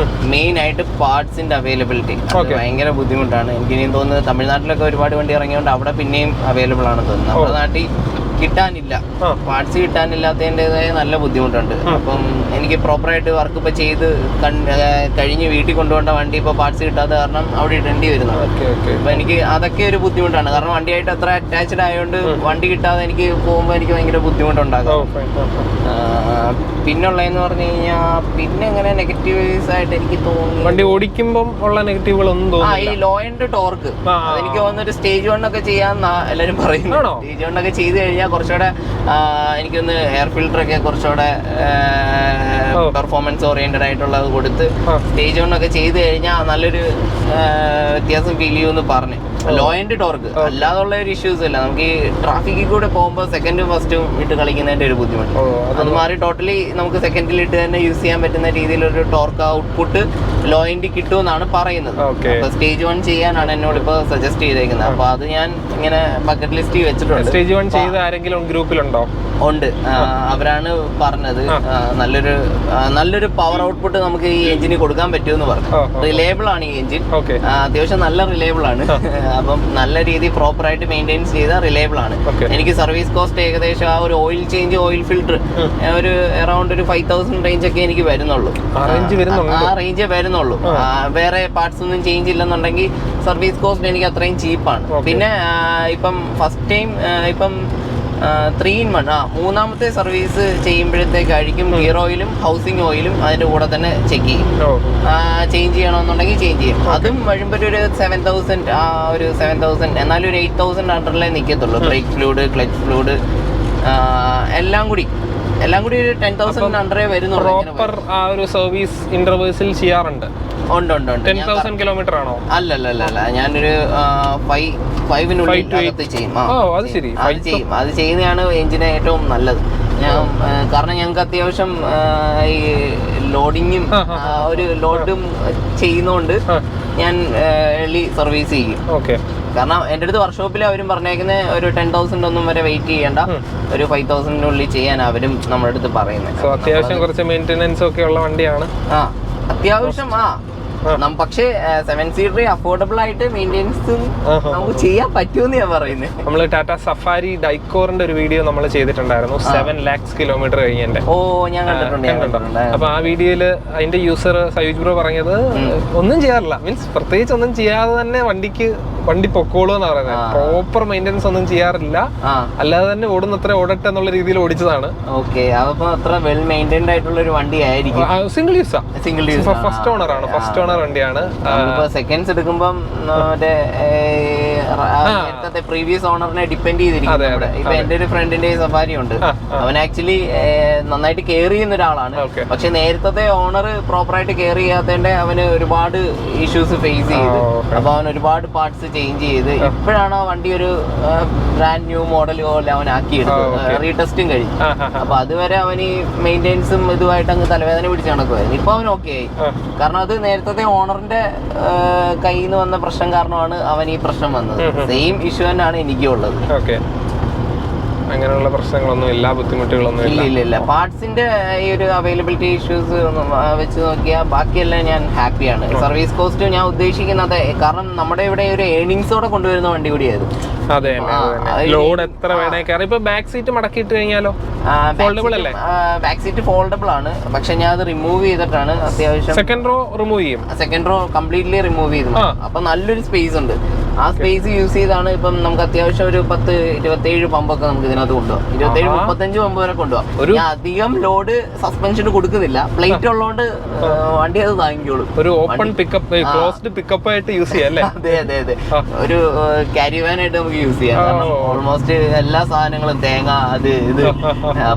മെയിൻ ആയിട്ട് പാർട്സിന്റെ അവൈലബിലിറ്റി ഭയങ്കര ബുദ്ധിമുട്ടാണ്. എനിക്ക് തോന്നുന്നത് തമിഴ്നാട്ടിലൊക്കെ ഒരുപാട് വണ്ടി ഇറങ്ങിയോണ്ട് അവിടെ പിന്നെയും അവൈലബിൾ ആണെന്ന് തോന്നുന്നു. നമ്മുടെ നാട്ടിൽ കിട്ടാനില്ല, പാർട്സ് കിട്ടാനില്ലാത്തതിൻ്റെതായ നല്ല ബുദ്ധിമുട്ടുണ്ട്. അപ്പം എനിക്ക് പ്രോപ്പറായിട്ട് വർക്ക് ഇപ്പൊ ചെയ്ത് കഴിഞ്ഞ് വീട്ടിൽ കൊണ്ടുപോകേണ്ട വണ്ടി ഇപ്പൊ പാർട്സ് കിട്ടാത്ത കാരണം അവിടെ ഇടേണ്ടി വരുന്നു. അപ്പൊ എനിക്ക് അതൊക്കെ ഒരു ബുദ്ധിമുട്ടാണ്. കാരണം വണ്ടിയായിട്ട് അത്ര അറ്റാച്ച്ഡ് ആയതുകൊണ്ട് വണ്ടി കിട്ടാതെ എനിക്ക് പോകുമ്പോൾ എനിക്ക് ഭയങ്കര ബുദ്ധിമുട്ടുണ്ടാകും. പിന്നുള്ളതെന്ന് പറഞ്ഞു കഴിഞ്ഞാൽ പിന്നെ എങ്ങനെ നെഗറ്റീവ്സ് ആയിട്ട് എനിക്ക് തോന്നുന്നു, വണ്ടി ഓടിക്കുമ്പോൾ ഉള്ള നെഗറ്റീവുകളൊന്നും തോന്നുന്നില്ല. ഈ ലോ എൻഡ് ടോർക്ക് എനിക്ക് തോന്നുന്നു ഒരു സ്റ്റേജ് 1 ഒക്കെ ചെയ്യാൻ എല്ലാവരും പറയുന്നു. സ്റ്റേജ് 1 ഒക്കെ ചെയ്ത് കഴിഞ്ഞാൽ കുറച്ചുകൂടെ എനിക്കൊന്ന് എയർ ഫിൽട്ടർ ഒക്കെ കുറച്ചുകൂടെ പെർഫോമൻസ് ഓറിയന്റഡ് ആയിട്ടുള്ളത് കൊടുത്ത് സ്റ്റേജ് 1 ഒക്കെ ചെയ്ത് കഴിഞ്ഞാൽ നല്ലൊരു വ്യത്യാസം ഫീൽ ചെയ്യുമെന്ന് പറഞ്ഞു. ലോ എൻഡ് ടോർക്ക് അല്ലാതുള്ള ഒരു ഇഷ്യൂസ് ഇല്ല. നമുക്ക് ഈ ട്രാഫിക്കിൽ കൂടെ പോകുമ്പോൾ സെക്കൻഡും ഫസ്റ്റും ഇട്ട് കളിക്കുന്നതിന്റെ ഒരു ബുദ്ധിമുട്ട് അത് മാറി ടോട്ടലി നമുക്ക് സെക്കൻഡിൽ ഇട്ട് തന്നെ യൂസ് ചെയ്യാൻ പറ്റുന്ന രീതിയിലൊരു ടോർക്ക് ഔട്ട്പുട്ട് ലോ എൻഡ് കിട്ടുമെന്നാണ് പറയുന്നത്. അപ്പൊ സ്റ്റേജ് 1 ചെയ്യാനാണ് എന്നോട് ഇപ്പൊ സജസ്റ്റ് ചെയ്തേക്കുന്നത്. അപ്പൊ അത് ഞാൻ ഇങ്ങനെ ബക്കറ്റ് ലിസ്റ്റ് വെച്ചിട്ടുണ്ട്. സ്റ്റേജ് 1 ചെയ്ത ആരെങ്കിലും ഗ്രൂപ്പിലുണ്ടോ? ഉണ്ട്, അവരാണ് പറഞ്ഞത് നല്ലൊരു പവർ ഔട്ട്പുട്ട് നമുക്ക് ഈ എഞ്ചിന് കൊടുക്കാൻ പറ്റുമെന്ന് പറഞ്ഞു. റിലയബിൾ ആണ് ഈ എഞ്ചിൻ, അത്യാവശ്യം നല്ല റിലയബിൾ ആണ്. അപ്പം നല്ല രീതിയിൽ പ്രോപ്പറായിട്ട് മെയിൻറ്റെയിൻസ് ചെയ്താൽ റിലയബിൾ ആണ്. എനിക്ക് സർവീസ് കോസ്റ്റ് ഏകദേശം ആ ഒരു ഓയിൽ ചേഞ്ച്, ഓയിൽ ഫിൽറ്റർ ഒരു അറൗണ്ട് ഒരു 5000 റേഞ്ച് ഒക്കെ എനിക്ക് വരുന്നുള്ളൂ. ആ റേഞ്ചേ വരുന്നുള്ളൂ. വേറെ പാർട്സ് ഒന്നും ചേഞ്ച് ഇല്ലെന്നുണ്ടെങ്കിൽ സർവീസ് കോസ്റ്റ് എനിക്ക് അത്രയും ചീപ്പാണ്. പിന്നെ ഇപ്പം ഫസ്റ്റ് ടൈം ഇപ്പം 3-in-1 മൂന്നാമത്തെ സർവീസ് ചെയ്യുമ്പോഴത്തേക്കായിരിക്കും ഗിയർ ഓയിലും ഹൗസിംഗ് ഓയിലും അതിന്റെ കൂടെ തന്നെ ചെക്ക് ചെയ്യും. ചേഞ്ച് ചെയ്യണമെന്നുണ്ടെങ്കിൽ ചേഞ്ച് ചെയ്യും. അതും വരുമ്പോൾ ഒരു 7000, ഒരു 7000, എന്നാലും ഒരു 8000 അണ്ടറിലേ നിൽക്കത്തുള്ളൂ. ബ്രേക്ക് ഫ്ലൂയിഡ്, ക്ലച്ച് ഫ്ലൂയിഡ് എല്ലാം കൂടി ഒരു 10,000 അണ്ടറേ വരുന്നുള്ളൂ. പ്രോപ്പർ ആ ഒരു സർവീസ് ഇന്റർവേഴ്സിൽ ചെയ്യാറുണ്ട്. ഉണ്ട് 10,000 കിലോമീറ്റർ ആണോ? അല്ലല്ല, ഞാനൊരു 5-നുള്ളിൽ ചെയ്യും. അത് ചെയ്യുന്നതാണ് എഞ്ചിന് ഏറ്റവും നല്ലത്. കാരണം ഞങ്ങൾക്ക് അത്യാവശ്യം ഈ ലോഡിങ്ങും ഒരു ലോഡും ചെയ്യുന്നോണ്ട് ഞാൻ എർലി സർവീസ് ചെയ്യും. കാരണം എൻ്റെ അടുത്ത് വർക്ക്ഷോപ്പിൽ അവരും പറഞ്ഞേക്കുന്നത് ഒരു 10,000 ഒന്നും വരെ വെയിറ്റ് ചെയ്യേണ്ട, ഒരു 5,000-നുള്ളിൽ ചെയ്യാൻ അവരും നമ്മുടെ അടുത്ത് പറയുന്നത്. അത്യാവശ്യം കുറച്ച് മെയിൻ്റെനൻസ് ഒക്കെ ഉള്ള വണ്ടിയാണ്. അത്യാവശ്യം പക്ഷേ 7 സീറ്റർ അഫോർഡബിൾ ആയിട്ട് മെയിൻ്റെനൻസും നമുക്ക് ചെയ്യാൻ പറ്റുമെന്ന് ഞാൻ പറയുന്നത്. നമ്മൾ ടാറ്റ സഫാരി ഡൈക്കോറിന്റെ ഒരു വീഡിയോ നമ്മൾ ചെയ്തിട്ടുണ്ടായിരുന്നു, 7 lakhs കിലോമീറ്റർ കഴിഞ്ഞതിന്റെ. ഞാൻ കണ്ടിട്ടുണ്ട്. അപ്പൊ ആ വീഡിയോയില് അതിന്റെ യൂസർ സയൂജ് ബ്രോ പറഞ്ഞത് ഒന്നും ചെയ്യാറില്ല, മീൻസ് പ്രത്യേകിച്ച് ഒന്നും ചെയ്യാതെ തന്നെ വണ്ടി പൊക്കോളൂ എന്ന് പറയുന്നത്. പ്രോപ്പർ മെയിൻ്റെനൻസ് ഒന്നും ചെയ്യാറില്ല, അല്ലാതെ തന്നെ ഓടുന്നത്ര ഓടട്ടെ എന്നുള്ള രീതിയിൽ ഓടിച്ചതാണ്. അത്ര വെൽ മെയിൻറ്റൈൻഡ് ആയിട്ടുള്ള ഒരു വണ്ടി ആയിരിക്കും. സിംഗിൾ യൂസ് ഫസ്റ്റ് ഓണർ ആണ്, ഫസ്റ്റ് ഓണർ വണ്ടിയാണ്. സെക്കൻഡ്സ് എടുക്കുമ്പം പ്രീവിയസ് ഓണറിനെ ഡിപ്പെൻഡ് ചെയ്തിരിക്കും. ഇപ്പൊ എന്റെ ഒരു ഫ്രണ്ടിന്റെ സഫാരി ഉണ്ട്, അവൻ ആക്ച്വലി നന്നായിട്ട് കെയർ ചെയ്യുന്ന ഒരാളാണ്. പക്ഷെ നേരത്തെ ഓണർ പ്രോപ്പറായിട്ട് കെയർ ചെയ്യാത്തതിന്റെ അവന് ഒരുപാട് ഇഷ്യൂസ് ഫേസ് ചെയ്ത്, അപ്പൊ അവൻ ഒരുപാട് പാർട്സ് ചേഞ്ച് ചെയ്ത് ഇപ്പോഴാണ് ആ വണ്ടി ഒരു ബ്രാൻഡ് ന്യൂ മോഡൽ പോലെ അവൻ ആക്കിയെടുത്തത്. റീടെസ്റ്റും കഴിഞ്ഞു. അപ്പൊ അതുവരെ അവൻ ഈ മെയിൻ്റെനൻസും ഇതുമായിട്ട് അങ്ങ് തലവേദന പിടിച്ച് നടക്കുമായിരുന്നു. ഇപ്പൊ അവൻ ഓക്കെ ആയി. കാരണം അത് നേരത്തെ ഓണറിന്റെ കയ്യിൽ നിന്ന് വന്ന പ്രശ്നം കാരണമാണ് അവൻ ഈ പ്രശ്നം വന്നത്. സെയിം ഇഷ്യൂ തന്നെയാണ് എനിക്കും ഉള്ളത്. അങ്ങനെയുള്ള പ്രശ്നങ്ങളൊന്നും ഇല്ല, ബുദ്ധിമുട്ടുകളൊന്നും ഇല്ല. പാർട്സിന്റെ ഈ ഒരു അവൈലബിലിറ്റി ഇഷ്യൂസ് വെച്ച് നോക്കിയാൽ ബാക്കിയെല്ലാം ഞാൻ ഹാപ്പിയാണ്. സർവീസ് കോസ്റ്റ് ഞാൻ ഉദ്ദേശിക്കുന്നത്, കാരണം നമ്മുടെ ഇവിടെ ഒരു ഏർണിങ്സോടെ കൊണ്ടുവരുന്ന വണ്ടി കൂടിയായിരുന്നു. ലോഡ് എത്ര വേണേ കയറി. ഇപ്പൊ ബാക്ക് സീറ്റ് മടക്കിയിട്ട് കഴിഞ്ഞാലോ? ഫോൾഡബിൾ അല്ലേ? ബാക്ക് സീറ്റ് ഫോൾഡബിൾ ആണ്, പക്ഷെ ഞാൻ അത് റിമൂവ് ചെയ്തിട്ടാണ്. അത്യാവശ്യം സെക്കൻഡ് റോ റിമൂവ് ചെയ്യും. സെക്കൻഡ് റോ കംപ്ലീറ്റ്ലി റിമൂവ് ചെയ്തു. അപ്പൊ നല്ലൊരു സ്പേസ് ഉണ്ട്. ആ സ്പേസ് യൂസ് ചെയ്താണ് ഇപ്പം നമുക്ക് അത്യാവശ്യം ഒരു 10-27 പമ്പൊക്കെ നമുക്ക് ഇതിനകത്ത് കൊണ്ടുപോകാം. 27-35 പമ്പ് വരെ കൊണ്ടുപോകാം. ഞാൻ അധികം ലോഡ് സസ്പെൻഷന് കൊടുക്കുന്നില്ല, പ്ലേറ്റ് ഉള്ളതുകൊണ്ട് വണ്ടി അത് താങ്ങിക്കോളും. ഒരു ഓപ്പൺ പിക്കപ്പ്, ക്ലോസ്ഡ് പിക്കപ്പ് ആയിട്ട് യൂസ് ചെയ്യാം അല്ലേ? അതെ. ഒരു ക്യാരിവാൻ ആയിട്ട് നമുക്ക് യൂസ് ചെയ്യാം. ഓൾമോസ്റ്റ് എല്ലാ സാധനങ്ങളും, തേങ്ങ, അത് ഇത്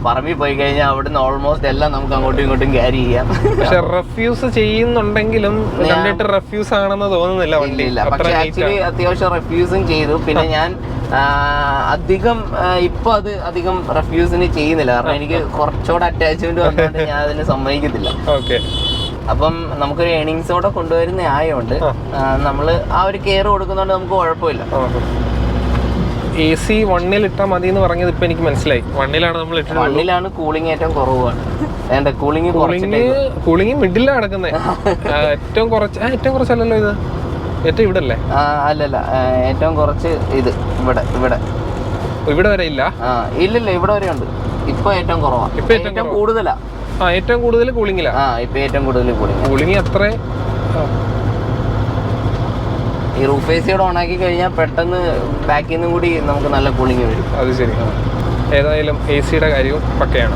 പറമ്പിൽ പോയി കഴിഞ്ഞാൽ അവിടുന്ന് ഓൾമോസ്റ്റ് എല്ലാം നമുക്ക് അങ്ങോട്ടും ഇങ്ങോട്ടും ക്യാരി ചെയ്യാം. പക്ഷെ റെഫ്യൂസ് ചെയ്യുന്നുണ്ടെങ്കിലും റെഫ്യൂസ് ആണെന്ന് തോന്നുന്നില്ല വണ്ടി. പക്ഷെ ആക്ച്വലി അത്യാവശ്യം റെഫ്യൂസും ചെയ്തു. പിന്നെ ഞാൻ അധികം റെഫ്യൂസിന് ചെയ്യുന്നില്ല, കാരണം എനിക്ക് കുറച്ചുകൂടെ അറ്റാച്ച്മെന്റ് വന്നുകൊണ്ട് ഞാൻ അതിന് സമ്മതിക്കത്തില്ല. അപ്പം നമുക്കൊരു ഏണിങ്സോടെ കൊണ്ടുവരുന്ന ആയതുകൊണ്ട് നമ്മള് ആ ഒരു കെയർ കൊടുക്കുന്നതുകൊണ്ട് നമുക്ക് കുഴപ്പമില്ല. AC 1-ൽ ഇട്ടാൽ മതി എന്ന് പറഞ്ഞത് ഇപ്പൊ എനിക്ക് മനസ്സിലായി. 1-ലാണ് നമ്മൾ ഇട്ടത്. 1-ലാണ് കൂളിംഗ് ഏറ്റവും കുറവാണ്. കൂളിംഗ് മിഡിലാണ് കിടക്കുന്നത്. ഏറ്റവും കുറച്ചല്ലല്ലോ ഇത്, ഏറ്റവും ഇവിടെ അല്ലേ? അല്ലല്ല, ഏറ്റവും കുറച്ച് ഇത് ഇവിടെ വരെ ഇല്ല. ഇല്ലില്ല, ഇവിടെ വരെ ഉണ്ട്. ഇപ്പൊ ഏറ്റവും കുറവാ. ഇപ്പൊ ഏറ്റവും കൂടുതലാ. ഏറ്റവും കൂടുതൽ കൂളിംഗിലാ. ഇപ്പൊ ഏറ്റവും കൂടുതൽ കൂളിംഗ് അത്ര. ഈ റൂഫ് AC യോടെ ഓണാക്കി കഴിഞ്ഞാൽ പെട്ടെന്ന് ബാക്കിൽ നിന്നും കൂടി നമുക്ക് നല്ല കൂളിംഗ് വരും. അത് ശരി. ഏതായാലും AC-യുടെ കാര്യവും പക്കയാണ്.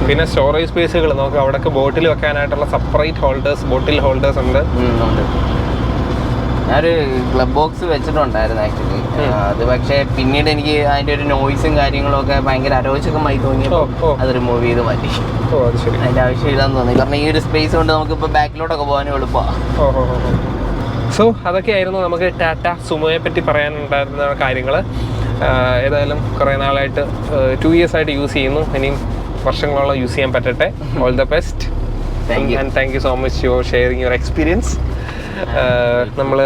പിന്നെ സ്റ്റോറേജ് സ്പേസുകൾ നമുക്ക് അവിടെയൊക്കെ ബോട്ടിൽ വെക്കാനായിട്ടുള്ള സെപ്പറേറ്റ് ഹോൾഡേഴ്സ്, ബോട്ടിൽ ഹോൾഡേഴ്സ് ഉണ്ട്. ഞാനൊരു ഗ്ലബ് ബോക്സ് വെച്ചിട്ടുണ്ടായിരുന്നു ആക്ച്വലി. അത് പക്ഷേ പിന്നീട് എനിക്ക് അതിന്റെ ഒരു നോയ്സും കാര്യങ്ങളും ഒക്കെ ഭയങ്കര അരോചകമായി തോന്നിയപ്പോൾ അത് റിമൂവ് ചെയ്ത് മാറ്റി. അതിന്റെ ആവശ്യമില്ലാന്ന് തോന്നി. കാരണം ഈ ഒരു സ്പേസ് കൊണ്ട് നമുക്കിപ്പോൾ ബാക്കിലോട്ടൊക്കെ പോകാനും എളുപ്പമാണ്. സോ അതൊക്കെയായിരുന്നു നമുക്ക് ടാറ്റ സുമോയെ പറ്റി പറയാനുണ്ടായിരുന്ന കാര്യങ്ങൾ. ഏതായാലും കുറേ നാളായിട്ട് 2 years ആയിട്ട് യൂസ് ചെയ്യുന്നു. ഇനിയും വർഷങ്ങളോളം യൂസ് ചെയ്യാൻ പറ്റട്ടെ. All the best and thank you so much for sharing your experience. നമ്മൾ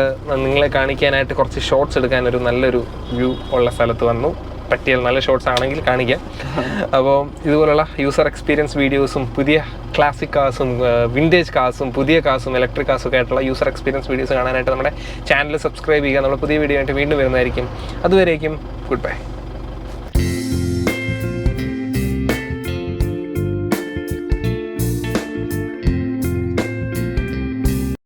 നിങ്ങളെ കാണിക്കാനായിട്ട് കുറച്ച് ഷോർട്സ് എടുക്കാൻ ഒരു നല്ലൊരു വ്യൂ ഉള്ള സ്ഥലത്ത് വന്നു. പറ്റിയാൽ നല്ല ഷോർട്സ് ആണെങ്കിൽ കാണിക്കാം. അപ്പോൾ ഇതുപോലുള്ള യൂസർ എക്സ്പീരിയൻസ് വീഡിയോസും പുതിയ ക്ലാസിക് കാർസും വിൻറ്റേജ് കാർസും പുതിയ കാർസും ഇലക്ട്രിക് കാർസും ഒക്കെ ആയിട്ടുള്ള യൂസർ എക്സ്പീരിയൻസ് വീഡിയോസ് കാണാനായിട്ട് നമ്മുടെ ചാനൽ സബ്സ്ക്രൈബ് ചെയ്യുക. നമ്മൾ പുതിയ വീഡിയോ ആയിട്ട് വീണ്ടും വരുന്നതായിരിക്കും. അതുവരേക്കും ഗുഡ് ബൈ.